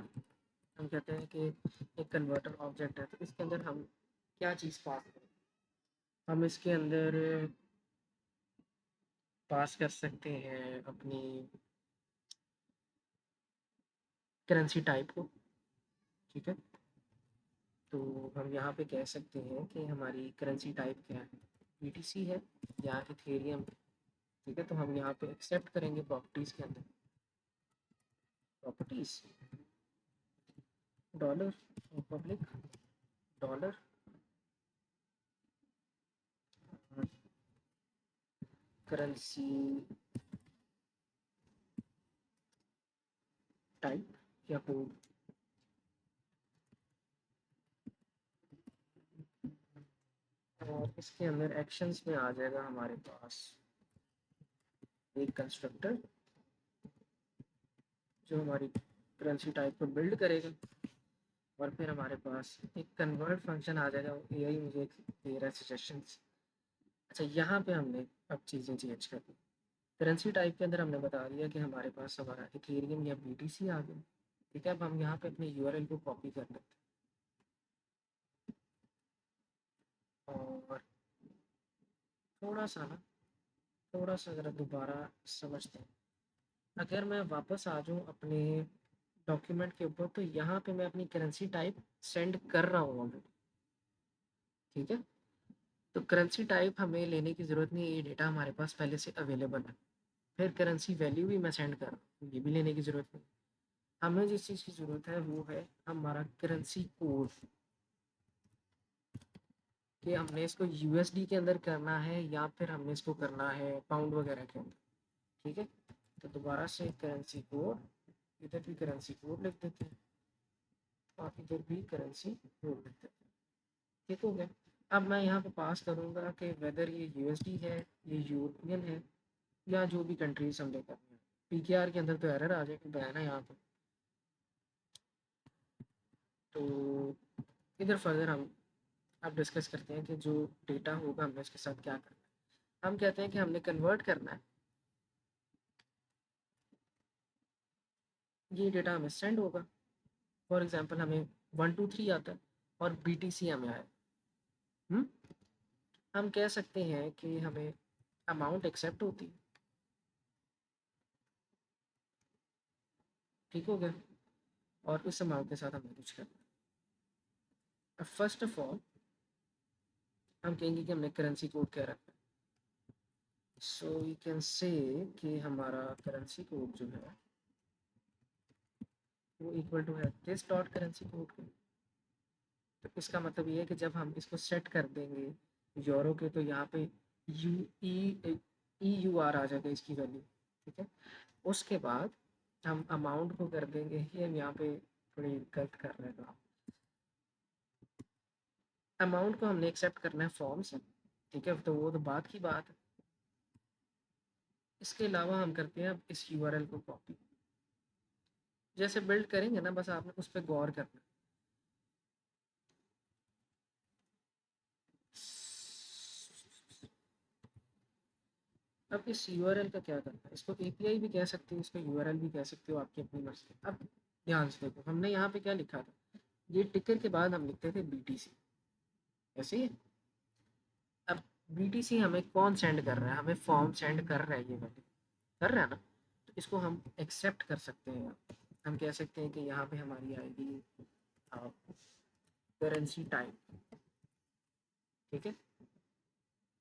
Speaker 1: हम कहते हैं कि एक कन्वर्टर ऑब्जेक्ट है, तो इसके अंदर हम क्या चीज़ पास करें, हम इसके अंदर पास कर सकते हैं अपनी करेंसी टाइप को। ठीक है, तो हम यहाँ पे कह सकते हैं कि हमारी करेंसी टाइप क्या है, बीटीसी है या इथेरियम। ठीक है, तो हम यहाँ पे एक्सेप्ट करेंगे प्रॉपर्टीज़ के अंदर, properties dollar public dollar currency type या कोड। और इसके अंदर एक्शंस में आ जाएगा हमारे पास एक कंस्ट्रक्टर जो हमारी करेंसी टाइप को बिल्ड करेगा, और फिर हमारे पास एक कन्वर्ट फंक्शन आ जाएगा। एआई मुझे एक दे रहा है सजेशंस। अच्छा, यहाँ पे हमने अब चीज़ें चेंज कर दी। करेंसी टाइप के अंदर हमने बता दिया कि हमारे पास हमारा इथेरियम या बीटीसी आ गया। ठीक है, अब हम यहाँ पे अपने यूआरएल को कॉपी कर लेते हैं, और थोड़ा सा ना, थोड़ा सा ज़रा दोबारा समझते हैं। अगर मैं वापस आ जाऊँ अपने डॉक्यूमेंट के ऊपर, तो यहाँ पे मैं अपनी करेंसी टाइप सेंड कर रहा हूँ अभी। ठीक है, तो करेंसी टाइप हमें लेने की ज़रूरत नहीं है, ये डेटा हमारे पास पहले से अवेलेबल है। फिर करेंसी वैल्यू भी मैं सेंड कर रहा हूँ, ये भी लेने की ज़रूरत नहीं। हमें जिस चीज़ की ज़रूरत है वो है हमारा करेंसी कोड, कि हमने इसको यूएसडी के अंदर करना है या फिर हमने इसको करना है पाउंड वगैरह के अंदर। ठीक है, तो दोबारा से करेंसी कोड, इधर भी करेंसी कोड लिख देते हैं और इधर भी करेंसी कोड लिख देते हैं। ठीक हो गया। अब मैं यहाँ पे पास करूँगा कि वेदर ये यूएसडी है, ये यूरोपियन है, या जो भी कंट्रीज हम लेकर हैं। पीकेआर के अंदर तो एरर आ जाएगा है ना यहाँ पे। तो इधर फर्दर हम अब डिस्कस करते हैं कि जो डेटा होगा हमने उसके साथ क्या करना है। हम कहते हैं कि हमने कन्वर्ट करना है, ये डेटा हमें सेंड होगा। फॉर एग्जांपल हमें 123 आता है और बीटीसी हमें आया। हम्म, हम कह सकते हैं कि हमें अमाउंट एक्सेप्ट होती है। ठीक हो गया, और उस अमाउंट के साथ हमें कुछ करना है। फर्स्ट ऑफ ऑल हम कहेंगे कि हमने करेंसी कोड क्या रखा है। सो यू कैन से कि हमारा करेंसी कोड जो है वो इक्वल टू है दिस डॉट करेंसी कोड के। तो इसका मतलब ये है कि जब हम इसको सेट कर देंगे यूरो के, तो यहाँ पे यू ई यू आर आ जाएगा इसकी वैल्यू। ठीक है, उसके बाद हम अमाउंट को कर देंगे, ये हम यहाँ पे थोड़ी गलत कर रहे हैं। अमाउंट को हमने एक्सेप्ट करना है फॉर्म से। ठीक है, तो वो तो बात की बात है। इसके अलावा हम करते हैं अब इस यूआरएल को कॉपी। जैसे बिल्ड करेंगे ना, बस आपने उस पर गौर करना है। अब इस यूआरएल का क्या करना है, इसको एपीआई भी कह सकते हो, इसको यूआरएल भी कह सकते हो, आपकी अपनी मर्जी। अब ध्यान से देखो, हमने यहाँ पे क्या लिखा था, ये टिकर के बाद हम लिखते थे बीटीसी, ऐसे ही। अब बीटीसी हमें कौन सेंड कर रहा है, हमें फॉर्म सेंड कर रहा है, ये वाली कर रहा है ना, तो इसको हम एक्सेप्ट कर सकते हैं। हम कह सकते हैं कि यहाँ पे हमारी आएगी करेंसी टाइप। ठीक है,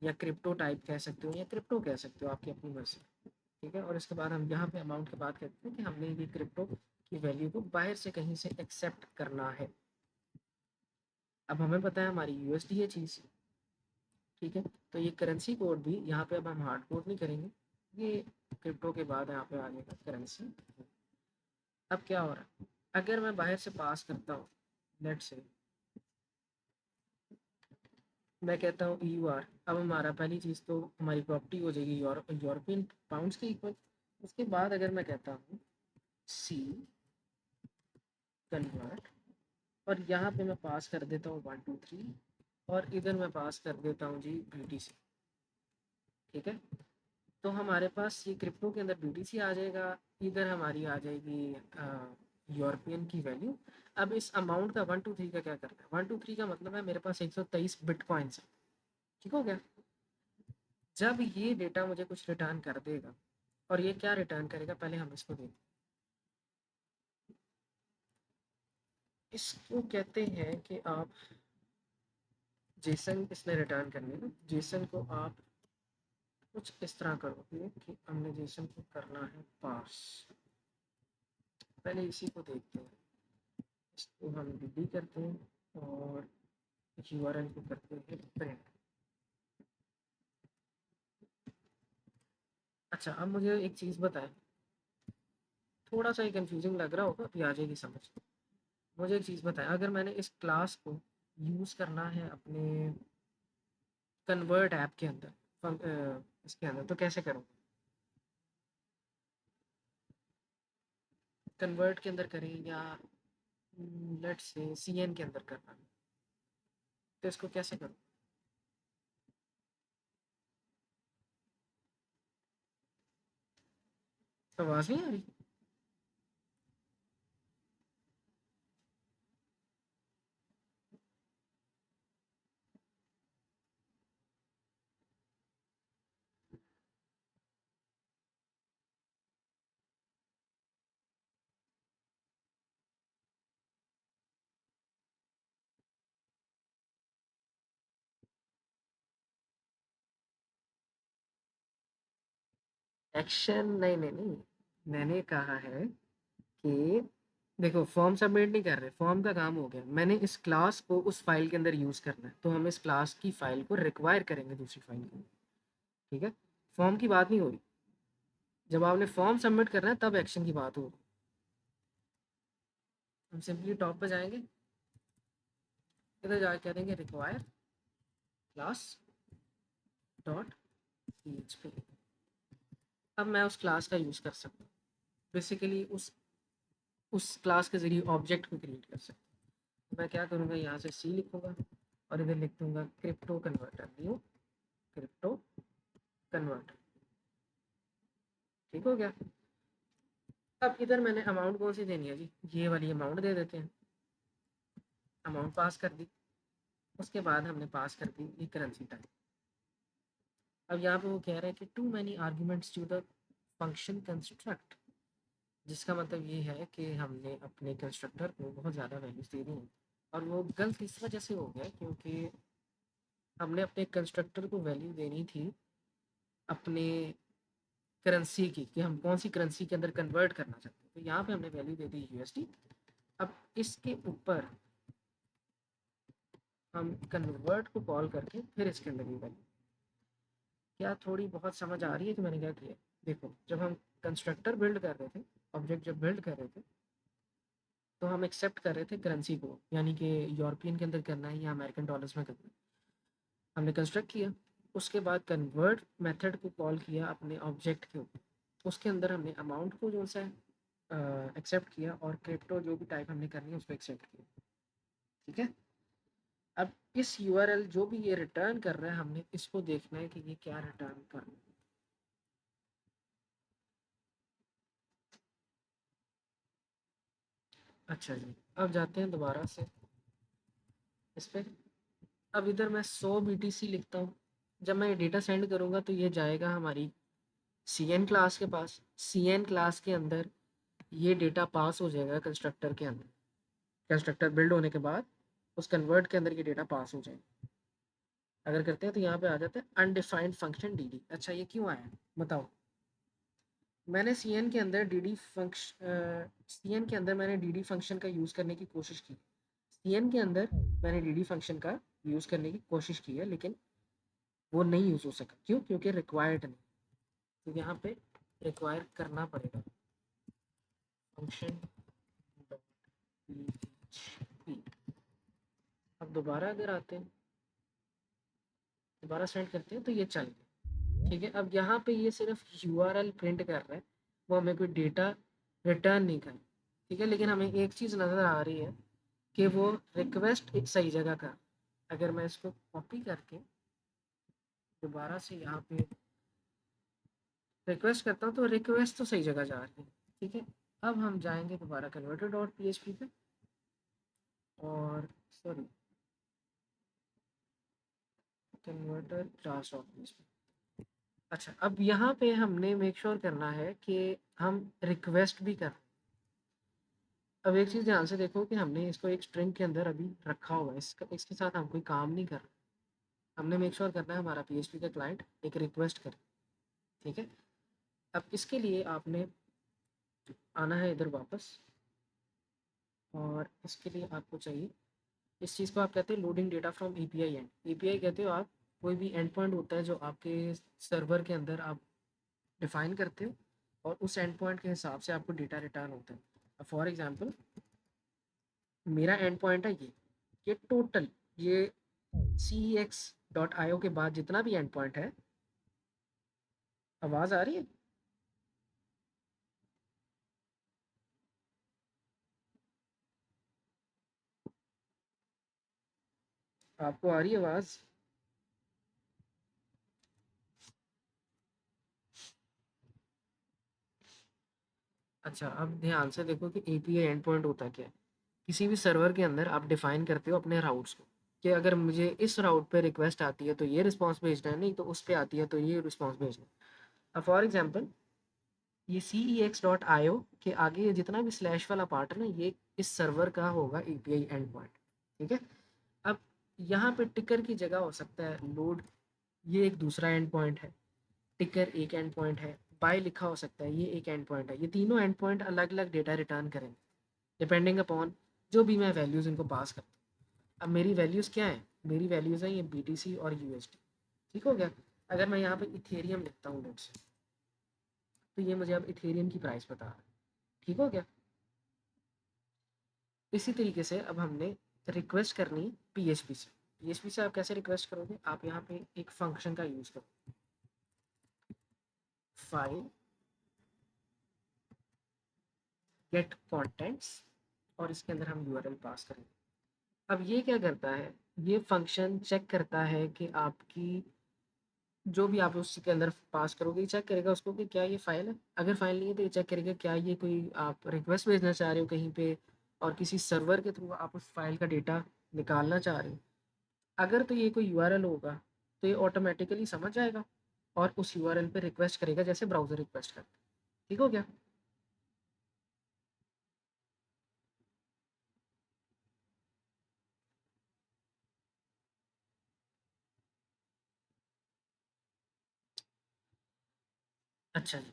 Speaker 1: या क्रिप्टो टाइप कह सकते हो या क्रिप्टो कह सकते हो, आपकी अपनी मर्जी। ठीक है, और इसके बाद हम यहाँ पे अमाउंट की बात करते हैं कि हमने ये क्रिप्टो की वैल्यू को बाहर से कहीं से एक्सेप्ट करना है। अब हमें पता है हमारी यूएसडी है चीज़। ठीक है, तो ये करेंसी कोड भी यहाँ पे अब हम हार्ड कोड नहीं करेंगे, ये क्रिप्टो के बाद यहाँ पे आ जाएगा करेंसी। अब क्या हो रहा है, अगर मैं बाहर से पास करता हूँ, लेट से मैं कहता हूँ EUR। अब हमारा पहली चीज़ तो हमारी प्रॉपर्टी हो जाएगी यूरोपियन पाउंड्स के इक्वल। उसके बाद अगर मैं कहता हूँ सी कन्वर्ट, और यहाँ पे मैं पास कर देता हूँ 1 2 3, और इधर मैं पास कर देता हूँ जी BTC। ठीक है, तो हमारे पास ये क्रिप्टो के अंदर BTC आ जाएगा, इधर हमारी आ जाएगी यूरोपियन की वैल्यू। अब इस अमाउंट का 1 2 3 का क्या करना है? 1 2 3 का मतलब है मेरे पास 123 बिटकॉइंस है। ठीक हो गया। जब ये डेटा मुझे कुछ रिटर्न कर देगा, और ये क्या रिटर्न करेगा पहले हम इसको देखें। इसको कहते हैं कि आप जेसन इसने रिटर्न करने ना, जेसन को आप कुछ इस तरह करोगे कि हमने जेसन को करना है पास। पहले इसी को देखते हैं, इसको हम डी करते हैं और यूआरएल को करते हैं प्रिंट। अच्छा, अब मुझे एक चीज़ बताएं, थोड़ा सा ही कंफ्यूजिंग लग रहा होगा, अभी आ जाएगी समझ। मुझे एक चीज़ बताएं, अगर मैंने इस क्लास को यूज़ करना है अपने कन्वर्ट ऐप के अंदर, इसके अंदर, तो कैसे करूँ? कन्वर्ट के अंदर करें या लेट्स से CN के अंदर करना है, तो इसको कैसे करूँ? आवाज़ नहीं आ रही? एक्शन नहीं नहीं नहीं, मैंने कहा है कि देखो, फॉर्म सबमिट नहीं कर रहे, फॉर्म का काम हो गया, मैंने इस क्लास को उस फाइल के अंदर यूज़ करना है, तो हम इस क्लास की फाइल को रिक्वायर करेंगे दूसरी फाइल के अंदर। ठीक है, फॉर्म की बात नहीं हो रही, जब आपने फॉर्म सबमिट करना है तब एक्शन की बात होगी। हम सिंपली टॉप पे जाएंगे, इधर जाके कह देंगे रिक्वायर क्लास डॉट PHP। अब मैं उस क्लास का यूज़ कर सकता हूँ, बेसिकली उस क्लास के ज़रिए ऑब्जेक्ट को क्रिएट कर सकता हूँ। मैं क्या करूँगा, यहाँ से सी लिखूँगा और इधर लिख दूँगा crypto converter, new crypto converter. ठीक हो गया। अब इधर मैंने अमाउंट कौन सी देनी है जी, ये वाली अमाउंट दे देते हैं। अमाउंट पास कर दी, उसके बाद हमने पास कर दी ये करेंसी टाइप। अब यहाँ पे वो कह रहे हैं कि too many arguments to the function construct, जिसका मतलब ये है कि हमने अपने कंस्ट्रक्टर को बहुत ज़्यादा वैल्यूज दे दी हैं, और वो गलत इस वजह से हो गया क्योंकि हमने अपने कंस्ट्रक्टर को वैल्यू देनी थी अपने करेंसी की, कि हम कौन सी करेंसी के अंदर कन्वर्ट करना चाहते हैं, तो यहाँ पे हमने वैल्यू दे दी USD। अब इसके ऊपर हम कन्वर्ट को कॉल करके फिर इसके अंदर ये वैल्यू, क्या थोड़ी बहुत समझ आ रही है कि मैंने क्या किया? देखो, जब हम कंस्ट्रक्टर बिल्ड कर रहे थे, ऑब्जेक्ट जब बिल्ड कर रहे थे, तो हम एक्सेप्ट कर रहे थे करेंसी को, यानी कि यूरोपियन के अंदर करना है या अमेरिकन डॉलर्स में करना है। हमने कंस्ट्रक्ट किया, उसके बाद कन्वर्ट मेथड को कॉल किया अपने ऑब्जेक्ट के ऊपर, उसके अंदर हमने अमाउंट को जो सा एक्सेप्ट किया, और क्रिप्टो जो भी टाइप हमने करनी है उसको एक्सेप्ट किया। ठीक है, अब इस URL जो भी ये रिटर्न कर रहा है, हमने इसको देखना है कि ये क्या रिटर्न कर रहा है। अच्छा जी, अब जाते हैं दोबारा से इस पे। अब इधर मैं 100 BTC लिखता हूँ, जब मैं ये डेटा सेंड करूँगा तो ये जाएगा हमारी CN क्लास के पास, CN क्लास के अंदर ये डेटा पास हो जाएगा कंस्ट्रक्टर के अंदर, कंस्ट्रक्टर बिल्ड होने के बाद उस कन्वर्ट के अंदर ये डेटा पास हो जाएगा। अगर करते हैं तो यहाँ पे आ जाता है अनडिफाइंड फंक्शन DD। अच्छा, ये क्यों आया बताओ? मैंने CN के अंदर DD फंक्शन, CN के अंदर मैंने DD फंक्शन का यूज़ करने की कोशिश की, CN के अंदर मैंने DD फंक्शन का यूज़ करने की कोशिश की है, लेकिन वो नहीं यूज़ हो सका। क्यों? क्योंकि रिक्वायर्ड नहीं, तो यहाँ पे रिक्वायर करना पड़ेगा फंक्शन PHP। अब दोबारा अगर आते हैं दोबारा सेंड करते हैं तो ये चल गया। ठीक है, अब यहाँ पे ये सिर्फ यूआरएल प्रिंट कर रहा है, वो हमें कोई डेटा रिटर्न नहीं कर रहा। ठीक है, लेकिन हमें एक चीज़ नज़र आ रही है कि वो रिक्वेस्ट एक सही जगह का। अगर मैं इसको कॉपी करके दोबारा से यहाँ पे रिक्वेस्ट करता हूँ तो रिक्वेस्ट तो सही जगह जा रही है। ठीक है, अब हम जाएंगे दोबारा कन्वर्टर डॉट पी पे, और sorry converter class dot P. अच्छा, अब यहाँ पे हमने मेक श्योर करना है कि हम रिक्वेस्ट भी कर। अब एक चीज़ ध्यान से देखो कि हमने इसको एक स्ट्रिंग के अंदर अभी रखा हुआ है, इसके साथ हम कोई काम नहीं कर रहे। हमने मेक श्योर करना है हमारा पीएचपी का क्लाइंट एक रिक्वेस्ट करे। ठीक है, अब इसके लिए आपने आना है इधर वापस, और इसके लिए आपको चाहिए, इस चीज़ को आप कहते हैं loading data from API and. API कहते हो आप कोई भी एंड पॉइंट होता है जो आपके सर्वर के अंदर आप डिफाइन करते हो, और उस एंड पॉइंट के हिसाब से आपको डेटा रिटर्न होता है। फॉर एग्जांपल मेरा एंड पॉइंट है ये टोटल, ये cex.io के बाद जितना भी एंड पॉइंट है। आवाज़ आ रही है? आपको आ रही है आवाज़? अच्छा, अब ध्यान से देखो कि एपीआई एंड पॉइंट होता क्या है। किसी भी सर्वर के अंदर आप डिफाइन करते हो अपने राउट्स को, कि अगर मुझे इस राउट पे रिक्वेस्ट आती है तो ये रिस्पांस भेजना है, नहीं तो उस पे आती है तो ये रिस्पांस भेजना है। अब फॉर एग्जांपल ये cex.io के आगे ये जितना भी स्लैश वाला पार्ट है ना, ये इस सर्वर का होगा एपीआई एंड पॉइंट। ठीक है, अब यहाँ पे टिकर की जगह हो सकता है लोड, ये एक दूसरा एंड पॉइंट है, टिकर एक एंड पॉइंट है, बाय लिखा हो सकता है, ये एक एंड पॉइंट है। ये तीनों एंड पॉइंट अलग अलग डेटा रिटर्न करेंगे डिपेंडिंग अपॉन जो भी मैं वैल्यूज़ इनको पास करता हूँ। अब मेरी वैल्यूज़ क्या है? मेरी वैल्यूज़ है ये BTC और USD। ठीक हो गया। अगर मैं यहाँ पे इथेरियम लिखता हूँ लेट्स, तो ये मुझे अब इथेरियम की प्राइस बता रहा है। ठीक हो गया। इसी तरीके से अब हमने रिक्वेस्ट करनी है पीएचपी से। पीएचपी से आप कैसे रिक्वेस्ट करोगे? आप यहाँ पे एक फंक्शन का यूज़ करो, फाइल गेट कंटेंट्स, और इसके अंदर हम यूआरएल पास करेंगे। अब ये क्या करता है? ये फंक्शन चेक करता है कि आपकी जो भी आप उसके अंदर पास करोगे, ये चेक करेगा उसको कि क्या ये फाइल है। अगर फाइल नहीं है तो ये चेक करेगा क्या ये कोई आप रिक्वेस्ट भेजना चाह रहे हो कहीं पे, और किसी सर्वर के थ्रू आप उस फाइल का डेटा निकालना चाह रहे हो। अगर तो ये कोई यूआरएल होगा तो ये ऑटोमेटिकली समझ जाएगा और उस यूआरएल पे रिक्वेस्ट करेगा, जैसे ब्राउज़र रिक्वेस्ट करता है। ठीक हो गया। अच्छा जी,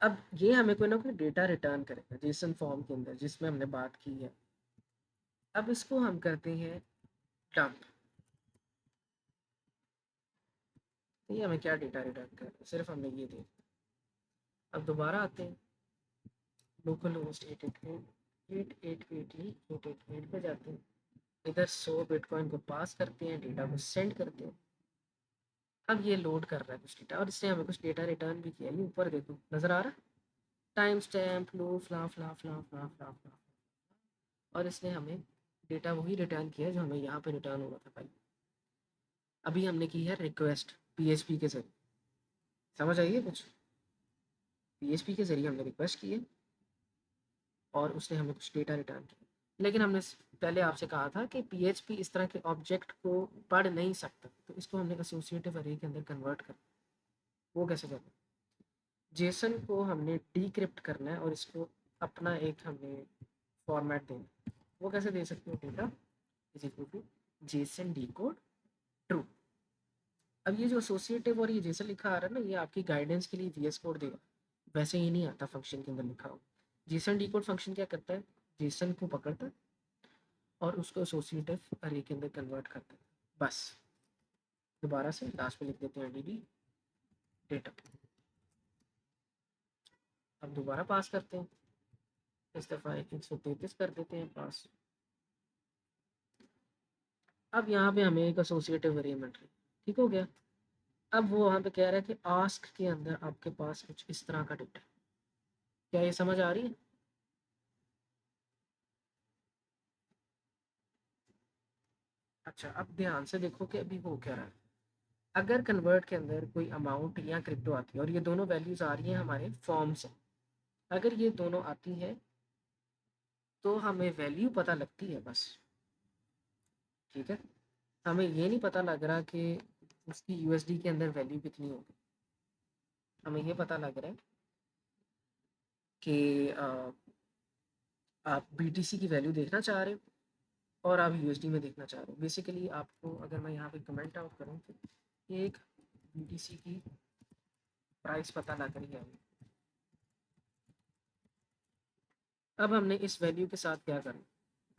Speaker 1: अब ये हमें कोई ना कोई डेटा रिटर्न करेगा जेसन फॉर्म के अंदर जिसमें हमने बात की है। अब इसको हम करते हैं डंप। तो ये हमें क्या डेटा रिटर्न कर रहा है, सिर्फ हमें ये दे। अब दोबारा आते हैं लोकल होस्ट 888 पे जाते हैं, इधर 100 बिटकॉइन को पास करते हैं, डेटा को सेंड करते हैं। अब ये लोड कर रहा है कुछ डेटा, और इसने हमें कुछ डेटा रिटर्न भी किया। ये ऊपर देखो नज़र आ रहा है, टाइम स्टैम्प लो फ्ला फ्ला फ्ला फ्ला फ्ला फ्ला, और इसने हमें डेटा वही रिटर्न किया जो हमें यहाँ पे रिटर्न हुआ था पहले। अभी हमने की है रिक्वेस्ट पीएचपी के जरिए। समझ आइए कुछ? पीएचपी के जरिए हमने रिक्वेस्ट की है और उसने हमें कुछ डेटा रिटर्न किया। लेकिन हमने पहले आपसे कहा था कि पीएचपी इस तरह के ऑब्जेक्ट को पढ़ नहीं सकता, तो इसको हमने एसोसिएटिव अरे के अंदर कन्वर्ट कर। वो कैसे करना है? जेसन को हमने डीक्रिप्ट करना है और इसको अपना एक हमने फॉर्मेट देना है। वो कैसे दे सकते हो? Data is equal to JSON decode true. अब ये जो एसोसिएटिव और ये जेसन लिखा आ रहा है ना, ये आपकी गाइडेंस के लिए वीएस कोड देगा, वैसे ही नहीं आता फंक्शन के अंदर लिखा हो। जेसन डी कोड फंक्शन क्या करता है? जेसन को पकड़ता है और उसको एसोसिएटिव अरे के अंदर कन्वर्ट करता है। बस दोबारा से लास्ट में लिख देते हैं डी डेटा। अब दोबारा पास करते हैं, इस दफ़ा 133 कर देते हैं पास। अब यहाँ पे हमें एक एसोसिएटिव अरे मिल रही है। ठीक हो गया। अब वो वहाँ पे कह रहा है कि आस्क के अंदर आपके पास कुछ इस तरह का डेटा, क्या ये समझ आ रही है? अच्छा, अब ध्यान से देखो कि अभी हो क्या रहा है। अगर कन्वर्ट के अंदर कोई अमाउंट या क्रिप्टो आती है और ये दोनों वैल्यूज आ रही हैं हमारे फॉर्म से, अगर ये दोनों आती है तो हमें वैल्यू पता लगती है बस। ठीक है, हमें ये नहीं पता लग रहा कि उसकी यूएसडी के अंदर वैल्यू कितनी होगी। हमें ये पता लग रहा है कि आप बीटीसी की वैल्यू देखना चाह रहे हो और आप यूएसडी में देखना चाह रहे हो। बेसिकली आपको अगर मैं यहाँ पे कमेंट आउट करूँ तो एक बीटीसी की प्राइस पता लग रही है। अब हमने इस वैल्यू के साथ क्या करना,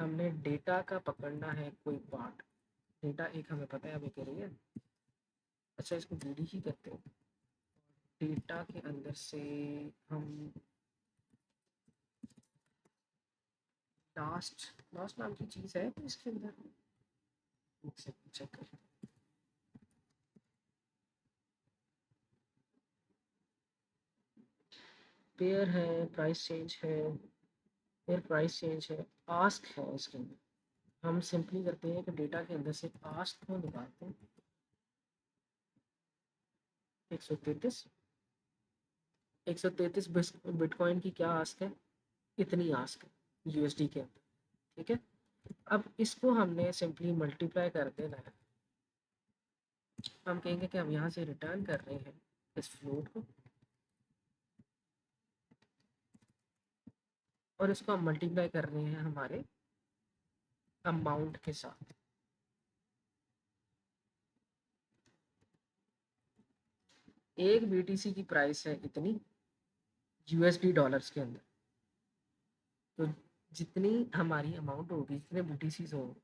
Speaker 1: हमने डेटा का पकड़ना है कोई पार्ट। डेटा एक हमें पता है अभी कह रही है। अच्छा, इसको बीडी ही करते हैं। डेटा के अंदर से हम लास्ट लास्ट नाम की चीज़ है तो इसके अंदर एक सेकंड चेक कर। पेयर है, प्राइस चेंज है, फिर प्राइस चेंज है, आस्क है इसके अंदर। हम सिंपली करते हैं कि डेटा के अंदर से आस्क को निकालते हैं। 133 बिटकॉइन की क्या आस्क है, इतनी आस्क है यूएसडी के अंदर। ठीक है, अब इसको हमने सिंपली मल्टीप्लाई कर देना है। हम कहेंगे कि हम यहाँ से रिटर्न कर रहे हैं इस फ्लोट को और इसको हम मल्टीप्लाई कर रहे हैं हमारे अमाउंट के साथ। एक बीटीसी की प्राइस है इतनी यूएसडी डॉलर्स के अंदर, तो जितनी हमारी अमाउंट होगी, जितने बीटीसी होंगे,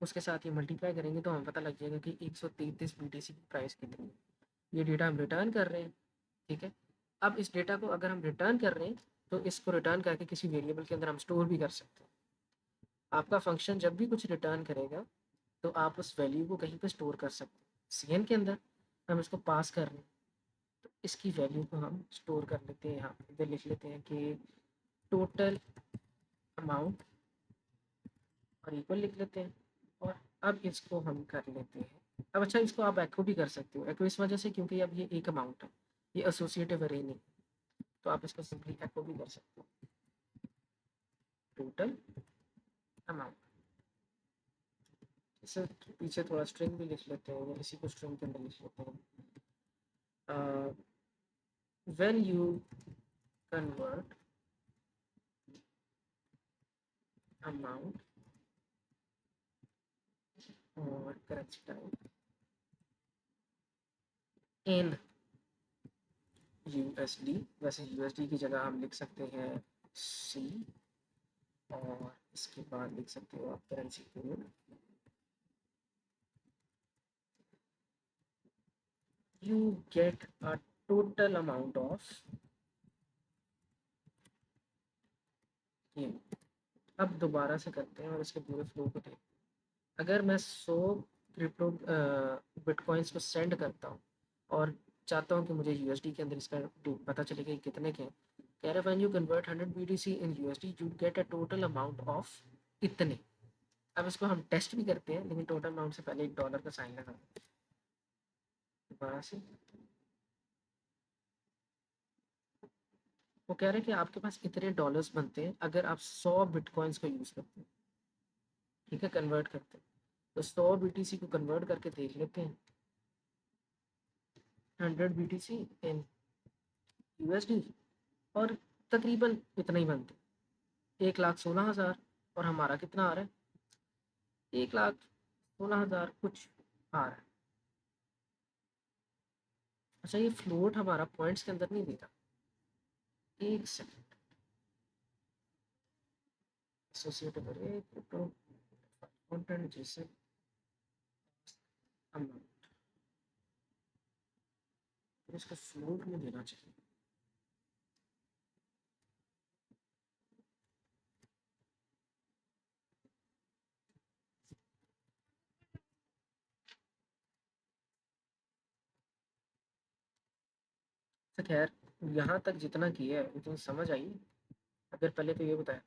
Speaker 1: उसके साथ ये मल्टीप्लाई करेंगे तो हमें पता लग जाएगा कि 133 बीटीसी की प्राइस कितनी है। ये डेटा हम रिटर्न कर रहे हैं। ठीक है, अब इस डेटा को अगर हम रिटर्न कर रहे हैं तो इसको रिटर्न करके किसी वेरिएबल के अंदर हम स्टोर भी कर सकते हैं। आपका फंक्शन जब भी कुछ रिटर्न करेगा तो आप उस वैल्यू को कहीं पे स्टोर कर सकते हैं। सीएन के अंदर हम इसको पास कर रहे हैं तो इसकी वैल्यू को हम स्टोर कर लेते हैं। यहाँ इधर लिख लेते हैं कि टोटल अमाउंट और इक्वल लिख लेते हैं। और अब इसको हम कर लेते हैं। अब अच्छा, इसको आप एको भी कर सकते हो। एको इस वजह से क्योंकि अब ये एक अमाउंट है, ये एसोसिएटिव अरे नहीं, तो आप इसको सिंपली एको भी कर सकते हो। टोटल अमाउंट, इसे पीछे थोड़ा स्ट्रिंग भी लिख लेते हैं, इसी को स्ट्रिंग के अंदर लिख लेते हैं। when you convert amount or currency type in USD, वैसे USD की जगह हम लिख सकते हैं C और इसके बाद लिख सकते हो आप currency code. You get a total amount of ये। अब दोबारा से करते हैं और इसके पूरे फ्लो को देखते हैं। अगर मैं 100 क्रिप्टो बिटकॉइंस को सेंड करता हूँ और चाहता हूँ कि मुझे यूएसडी के अंदर इसका पता चलेगा कि कितने के हैं, कह रहा है when you convert 100 BTC in USD you get a total amount of इतने। अब इसको हम टेस्ट भी करते हैं लेकिन टोटल अमाउंट से पहले $1 का साइन लगा दोबारा से। वो कह रहे हैं कि आपके पास इतने डॉलर्स बनते हैं अगर आप 100 बिटकॉइंस को यूज़ करते हैं। ठीक है, कन्वर्ट करते हैं तो 100 बीटीसी को कन्वर्ट करके देख लेते हैं। 100 बीटीसी इन यूएसडी और तकरीबन इतना ही बनते, 1,16,000। और हमारा कितना आ रहा है, 1,16,000 कुछ आ रहा है। अच्छा, ये फ्लोट हमारा पॉइंट्स के अंदर नहीं दे रहा। एक सेकंड, एसोसिएटेड अरे क्रिप्टो कंटेंट जैसे अमाउंट, इसको फ्लोट में देना चाहिए। तो खैर, यहाँ तक जितना किया है उतनी समझ आई? अगर पहले तो ये बताया।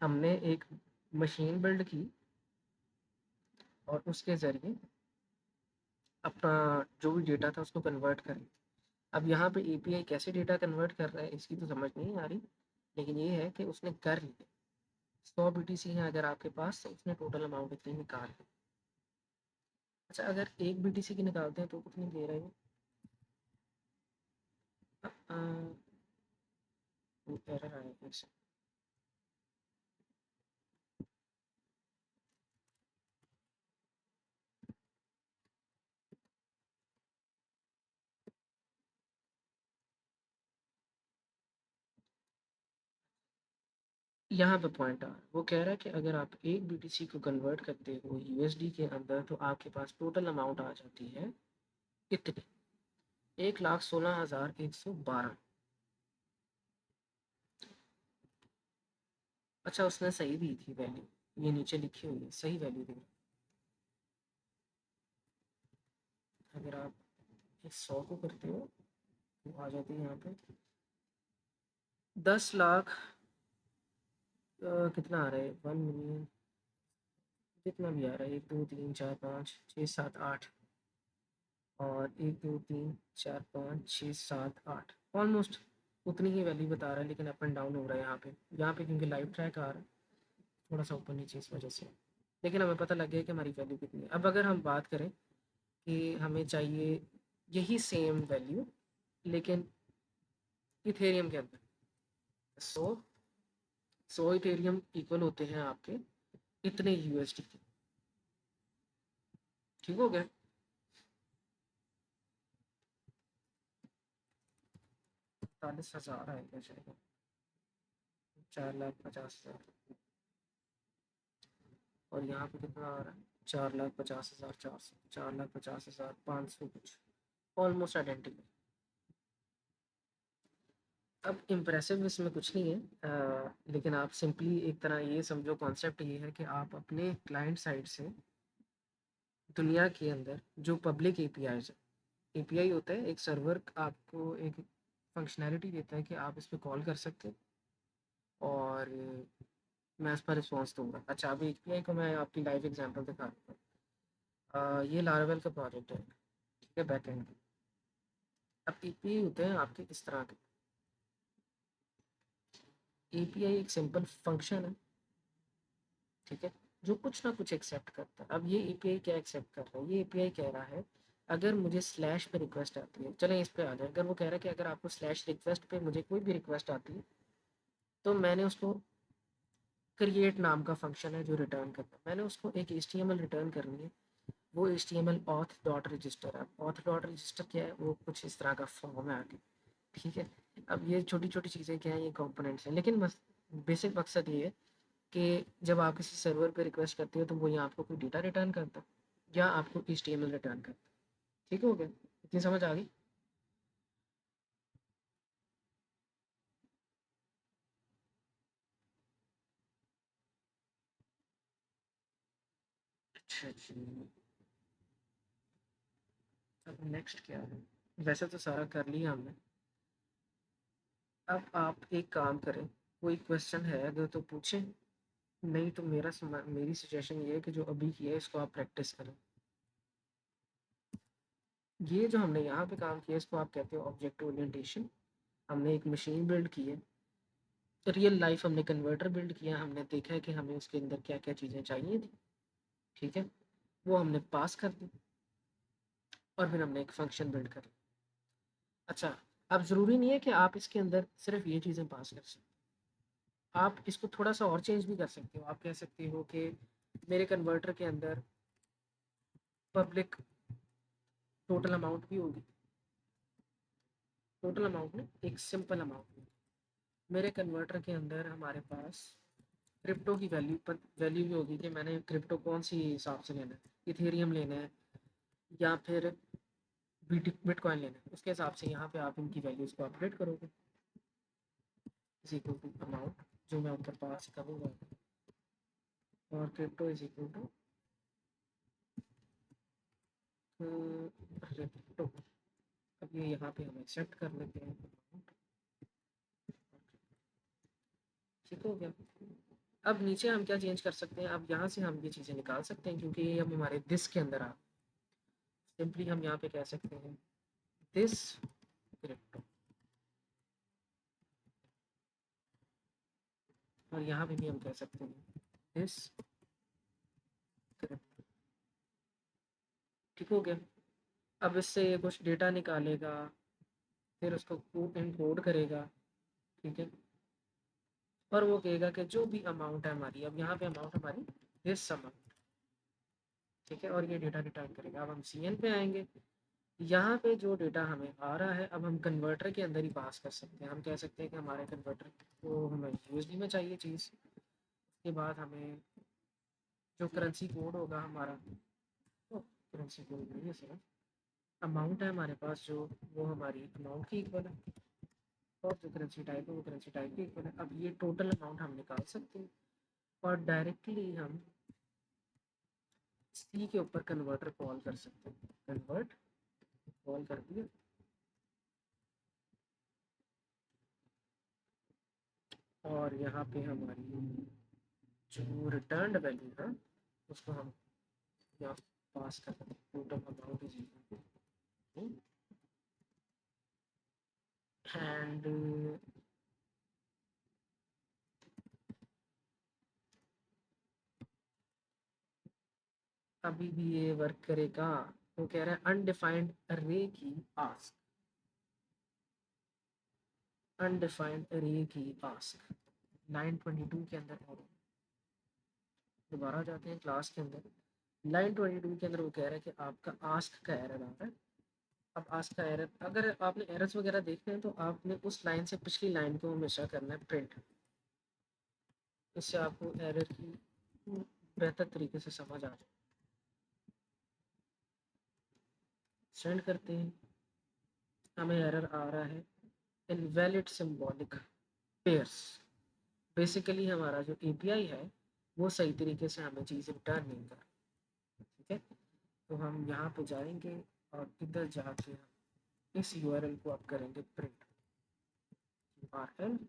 Speaker 1: हमने एक मशीन बिल्ड की और उसके ज़रिए अपना जो भी डेटा था उसको कन्वर्ट करें। अब यहाँ पे एपीआई कैसे डेटा कन्वर्ट कर रहा है इसकी तो समझ नहीं आ रही, लेकिन ये है कि उसने कर लिया। 100 बीटीसी है अगर आपके पास, तो उसने टोटल अमाउंट इतनी निकाल ली। अच्छा, अगर एक बीटीसी की निकालते हैं तो कितनी दे रहे हैं? एरर आया फिर से। यहाँ पे पॉइंट आ रहा है, वो कह रहा है कि अगर आप एक बीटीसी को कन्वर्ट करते हो यूएसडी के अंदर तो आपके पास टोटल अमाउंट आ जाती है कितनी? 1,16,112। अच्छा, उसने सही दी थी वैल्यू, ये नीचे लिखी हुई है, सही वैल्यू दे रहा है। अगर आप इस 100 को करते हो तो आ जाती है यहाँ पे 10 लाख। कितना आ रहा है? 1 मिलियन, जितना भी आ रहा है, 1 2 3 4 5 6 7 8, और 1 2 3 4 5 6 7 8, ऑलमोस्ट उतनी ही वैल्यू बता रहा है, लेकिन अप एंड डाउन हो रहा है यहाँ पे क्योंकि लाइव ट्रैक आ रहा है थोड़ा सा ऊपर नीचे इस वजह से। लेकिन हमें पता लग गया कि हमारी वैल्यू कितनी है। अब अगर हम बात करें कि हमें चाहिए यही सेम वैल्यू लेकिन इथेरियम के अंदर, सो 100 इथेरियम इक्वल होते हैं आपके इतने यूएसडी के। ठीक हो गया? 40,000 आएगा शायद, 4,50,000। और यहाँ पे कितना आ रहा है? 4,50,400, 4,50,500 कुछ, ऑलमोस्ट आइडेंटिकल। अब इम्प्रेसिव इसमें कुछ नहीं है, लेकिन आप सिंपली एक तरह ये समझो, कॉन्सेप्ट ये है कि आप अपने क्लाइंट साइड से दुनिया के अंदर जो पब्लिक एपीआई है, एपीआई होता है एक सर्वर, आपको एक फंक्शनैलिटी देता है कि आप इस पर कॉल कर सकते हो और मैं इस पर रिस्पॉन्स दूंगा। अच्छा, अभी एपीआई को मैं आपकी लाइव एग्जांपल दिखा दूँगा। ये लारावेल का प्रोजेक्ट है, ठीक है, बैकएंड। अब एपीआई होते हैं आपके इस तरह के। एपीआई एक सिंपल फंक्शन है, ठीक है, जो कुछ ना कुछ एक्सेप्ट करता है। अब ये एपीआई क्या एक्सेप्ट कर रहा है? ये एपीआई कह रहा है अगर मुझे स्लैश पे रिक्वेस्ट आती है, चलें इस पे आ जाए। अगर वो कह रहा है कि अगर आपको स्लैश रिक्वेस्ट पे मुझे कोई भी रिक्वेस्ट आती है तो मैंने उसको क्रिएट नाम का फंक्शन है जो रिटर्न करता है, मैंने उसको एक एचटीएमएल रिटर्न करनी है। वो एचटीएमएल ऑथ डॉट रजिस्टर है। ऑथ डॉट रजिस्टर क्या है? वो कुछ इस तरह का फॉर्म है आगे, ठीक है। अब ये छोटी छोटी चीज़ें क्या हैं? ये कंपोनेंट्स हैं, लेकिन बस बेसिक मकसद ये है कि जब आप किसी सर्वर पे रिक्वेस्ट करते हो तो वो या आपको कोई डेटा रिटर्न करता है या आपको एचटीएमएल रिटर्न करता है। ठीक हो गया? इतनी समझ आ गई? अच्छा जी, अब नेक्स्ट क्या है? वैसे तो सारा कर लिया हमने। अब आप एक काम करें, कोई क्वेश्चन है अगर तो पूछें, नहीं तो मेरी सजेशन ये है कि जो अभी किया है इसको आप प्रैक्टिस करें। ये जो हमने यहाँ पे काम किया इसको आप कहते हो ऑब्जेक्ट ओरिएंटेशन। हमने एक मशीन बिल्ड की है, रियल लाइफ हमने कन्वर्टर बिल्ड किया, हमने देखा है कि हमें उसके अंदर क्या क्या चीज़ें चाहिए थी, ठीक है, वो हमने पास कर दी और फिर हमने एक फंक्शन बिल्ड कर लिया। अच्छा, अब ज़रूरी नहीं है कि आप इसके अंदर सिर्फ ये चीज़ें पास कर सकते, आप इसको थोड़ा सा और चेंज भी कर सकते हो। आप कह सकते हो कि मेरे कन्वर्टर के अंदर पब्लिक टोटल अमाउंट भी होगी, टोटल अमाउंट में एक सिंपल अमाउंट में। मेरे कन्वर्टर के अंदर हमारे पास क्रिप्टो की वैल्यू भी होगी कि मैंने क्रिप्टो कौन सी हिसाब से लेना है, इथेरियम लेना है या फिर बिटकॉइन लेना है, उसके हिसाब से यहाँ पे आप इनकी वैल्यूज़ को अपडेट करोगे। इज इक्वल टू अमाउंट जो मैं उनके पास करूँगा, और क्रिप्टो इज इक्वल टू रिक्टो, अब ये यहाँ पे हम एक्सेप्ट कर लेते हैं। ठीक हो गया। अब नीचे हम क्या चेंज कर सकते हैं, अब यहाँ से हम ये चीज़ें निकाल सकते हैं क्योंकि ये अब हमारे दिस के अंदर आ, सिंपली हम यहाँ पे कह सकते हैं दिस क्रिप्टो, और यहाँ पे भी हम कह सकते हैं दिस क्रिप्टो। ठीक हो गया। अब इससे ये कुछ डेटा निकालेगा, फिर उसको इनकोड करेगा। ठीक है, और वो कहेगा कि जो भी अमाउंट है हमारी, अब यहाँ पे अमाउंट हमारी दिस अमाउंट, ठीक है, और ये डेटा रिटर्न करेगा। अब हम सी एन पे आएंगे, यहाँ पे जो डेटा हमें आ रहा है अब हम कन्वर्टर के अंदर ही पास कर सकते हैं। हम कह सकते हैं कि हमारे कन्वर्टर को हमें यूएसडी में चाहिए चीज़, उसके बाद हमें जो करेंसी कोड होगा हमारा, तो करेंसी कोड नहीं है सर, अमाउंट है हमारे पास जो, वो हमारी अमाउंट की इक्वल है, और जो करेंसी टाइप है वो करेंसी टाइप की इक्वल है। अब ये टोटल अमाउंट हम निकाल सकते हैं और डायरेक्टली हम सी के ऊपर कन्वर्टर कॉल कर सकते हैं। कन्वर्ट कॉल कर दिया, और यहाँ पे हमारी जो रिटर्न वैल्यू है उसको हम यहाँ पास कर देते हैं। Total amount is equal to, and अभी भी ये वर्क करेगा। वो कह रहा है अनडिफाइंड अरे की आस्क, अनडिफाइंड अरे की आस्क, लाइन 22 के अंदर एरर। दोबारा जाते हैं क्लास के अंदर, लाइन 22 के अंदर वो कह रहा है कि आपका आस्क का एरर आ रहा है। अब आस्क का एरर, अगर आपने एरर्स वगैरह देखने हैं तो आपने उस लाइन से पिछली लाइन को हमेशा करना है प्रिंट, इससे आपको एरर की बेहतर तरीके से समझ आ जाए। सेंड करते हैं, हमें एरर आ रहा है इनवैलिड सिंबॉलिक पेयर्स। बेसिकली हमारा जो एपीआई है वो सही तरीके से हमें चीज़ रिटर्न नहीं कर रहा। ठीक है, तो हम यहाँ पे जाएंगे और इधर जाके हम इस यूआरएल को आप करेंगे प्रिंट, यूआरएल,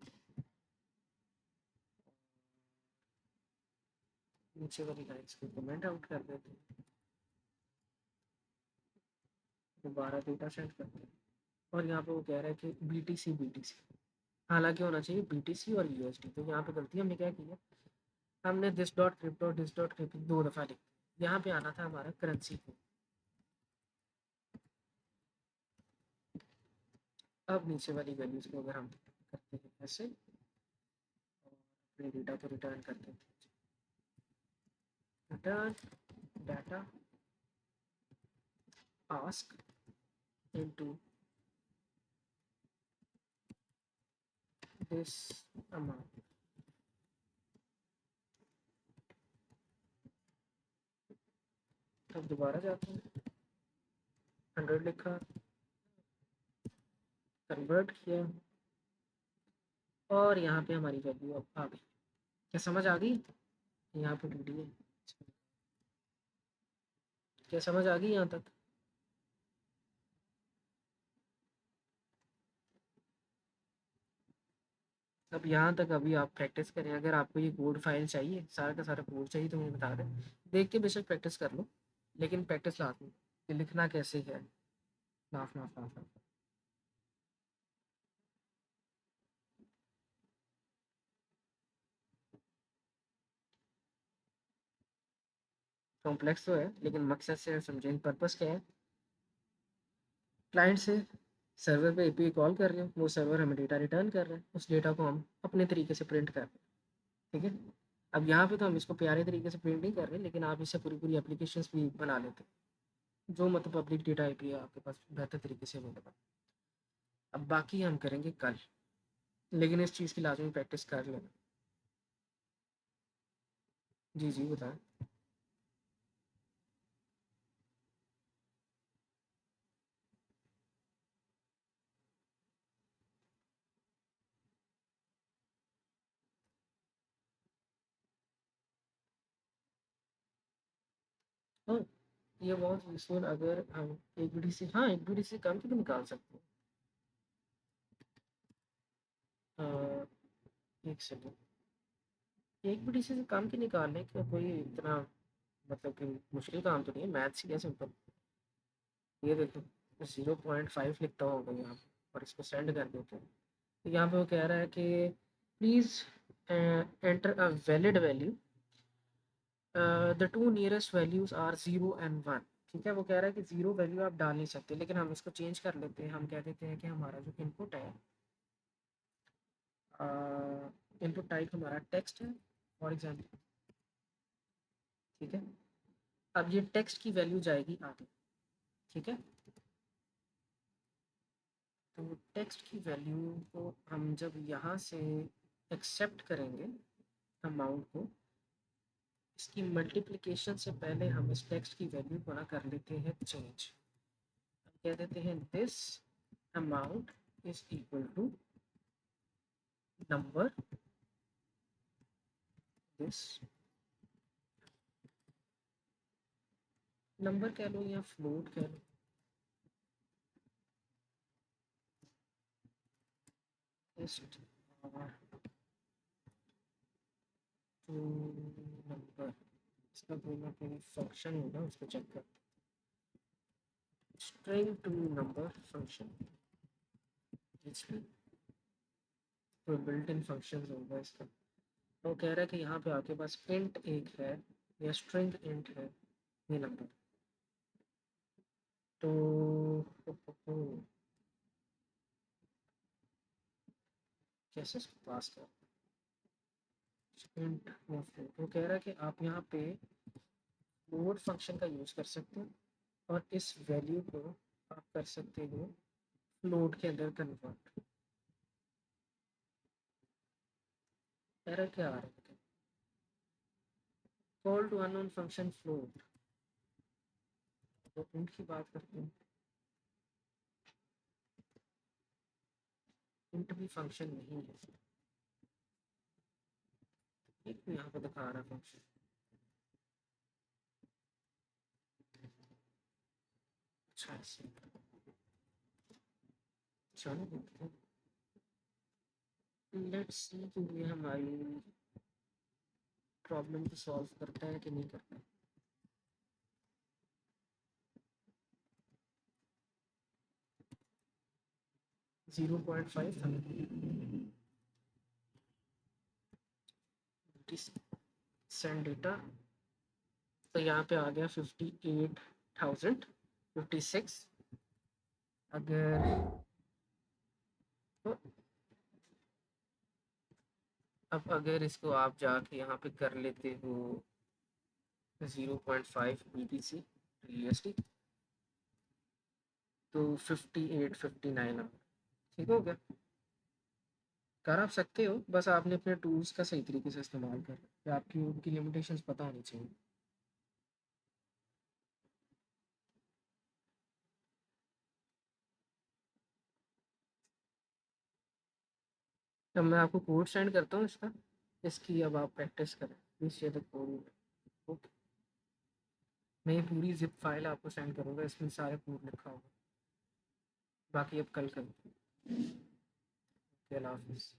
Speaker 1: नीचे वाली लाइन्स को कमेंट आउट कर देते हैं, दोबारा डेटा सेंड करते हैं, और यहाँ पे वो कह रहा है कि BTC, हालांकि होना चाहिए BTC और USD। तो यहाँ पे गलती हमने क्या की है, हमने दिस डॉट क्रिप्टो 2 दफ़ा लिख दिया, यहाँ पे आना था हमारा करेंसी को। अब नीचे वाली वैल्यूज को अगर हम करते हैं ऐसे, और अपने डेटा को रिटर्न करते हैं, return data ask into this amount. अब दोबारा जाते हैं, 100 लिखा, कन्वर्ट किया, और यहाँ पे हमारी वैल्यू अब आ गई। क्या समझ आ गई? यहाँ पे ढूंढी है, क्या समझ आ गई यहाँ तक? अब यहाँ तक अभी आप प्रैक्टिस करें। अगर आपको ये कोड फाइल चाहिए, सारा का सारा कोड चाहिए, तो मुझे बता दें, देख के बेशक प्रैक्टिस कर लो, लेकिन प्रैक्टिस लाजमी कि लिखना कैसे है। Laugh laugh laugh laugh. Complex तो है लेकिन मकसद से समझें, पर्पस क्या है। क्लाइंट से सर्वर पे एपीआई कॉल कर रहे हो, वो सर्वर हमें डेटा रिटर्न कर रहा है, उस डेटा को हम अपने तरीके से प्रिंट कर रहे हैं। ठीक है, अब यहाँ पे तो हम इसको प्यारे तरीके से प्रिंट नहीं कर रहे, लेकिन आप इससे पूरी पूरी एप्लीकेशंस भी बना लेते हैं, जो मतलब पब्लिक डेटा एपीआई आपके पास बेहतर तरीके से अवेलेबल। अब बाकी हम करेंगे कल, लेकिन इस चीज़ की लाजमी प्रैक्टिस कर लेना। जी जी बताएं। हाँ, ये बहुत यूज़फुल अगर हम एक बीडी से, हाँ, एक बीडी से कम की भी निकाल सकते हैं। एक सेकंड, एक बीडी से कम की निकालने का कोई इतना मतलब कि मुश्किल काम तो नहीं है, मैथ्स ही है सिंपल। ये देखो 0.5 लिखता होगा यहाँ पे और इसको सेंड कर देते हैं। तो यहाँ पे वो कह रहा है कि please enter a valid value, the two nearest values are 0 and 1। ठीक है, वो कह रहा है कि ज़ीरो वैल्यू आप डाल नहीं सकते, लेकिन हम इसको चेंज कर लेते हैं। हम कह देते हैं कि हमारा जो इनपुट है, इनपुट टाइप हमारा टेक्स्ट है फॉर एग्जांपल। ठीक है, अब ये टेक्स्ट की वैल्यू जाएगी आगे। ठीक है, तो टेक्स्ट की वैल्यू को हम जब यहाँ से एक्सेप्ट करेंगे अमाउंट को, इसकी मल्टीप्लिकेशन से पहले हम इस टेक्स्ट की वैल्यू को ना कर लेते हैं चेंज। हम कह देते हैं this amount is equal to number, this number कह लो या फ्लोट कह लो, टेस्ट टू नंबर। इसका कोई ना कोई फंक्शन होगा, उसको चेक कर। स्ट्रिंग टू नंबर फंक्शन, इसमें कोई बिल्ट इन फंक्शन होगा इसका। वो कह रहा है कि यहाँ पे आपके पास इंट एक है या स्ट्रिंग इंट है ये नंबर। तो कैसे इसको पास कर इंट या फ्लोट। वो कह रहा है कि आप यहाँ पे फ्लोट फंक्शन का यूज़ कर सकते हो और इस वैल्यू को आप कर सकते हो फ्लोट के अंदर कन्वर्ट। कह रहा है क्या आ रहा है, call to unknown function float. तो इंट की बात करते हैं, इंट भी फंक्शन नहीं है, एक यहाँ पे दिखा रहा है फंक्शन। अच्छा ऐसे, चलो देखते हैं, लेट्स सी कि ये हमारी प्रॉब्लम को सॉल्व करता है कि नहीं करता। 0.5 था, सेंड डेटा। तो यहाँ पे आ गया 58,056। अगर तो अब अगर इसको आप जाके यहाँ पे कर लेते हो 0.5 BTC USD, तो 5859 ठीक हो गया। कर आप सकते हो, बस आपने अपने टूल्स का सही तरीके से इस्तेमाल कर, या आपकी उनकी लिमिटेशंस पता होनी चाहिए। अब मैं आपको कोड सेंड करता हूँ इसका, इसकी अब आप प्रैक्टिस करें। Please share the code. Okay, मैं ये पूरी जिप फाइल आपको सेंड करूँगा, इसमें सारे कोड लिखा होगा। बाकी अब कल करें। अल्लाह हाफिज़।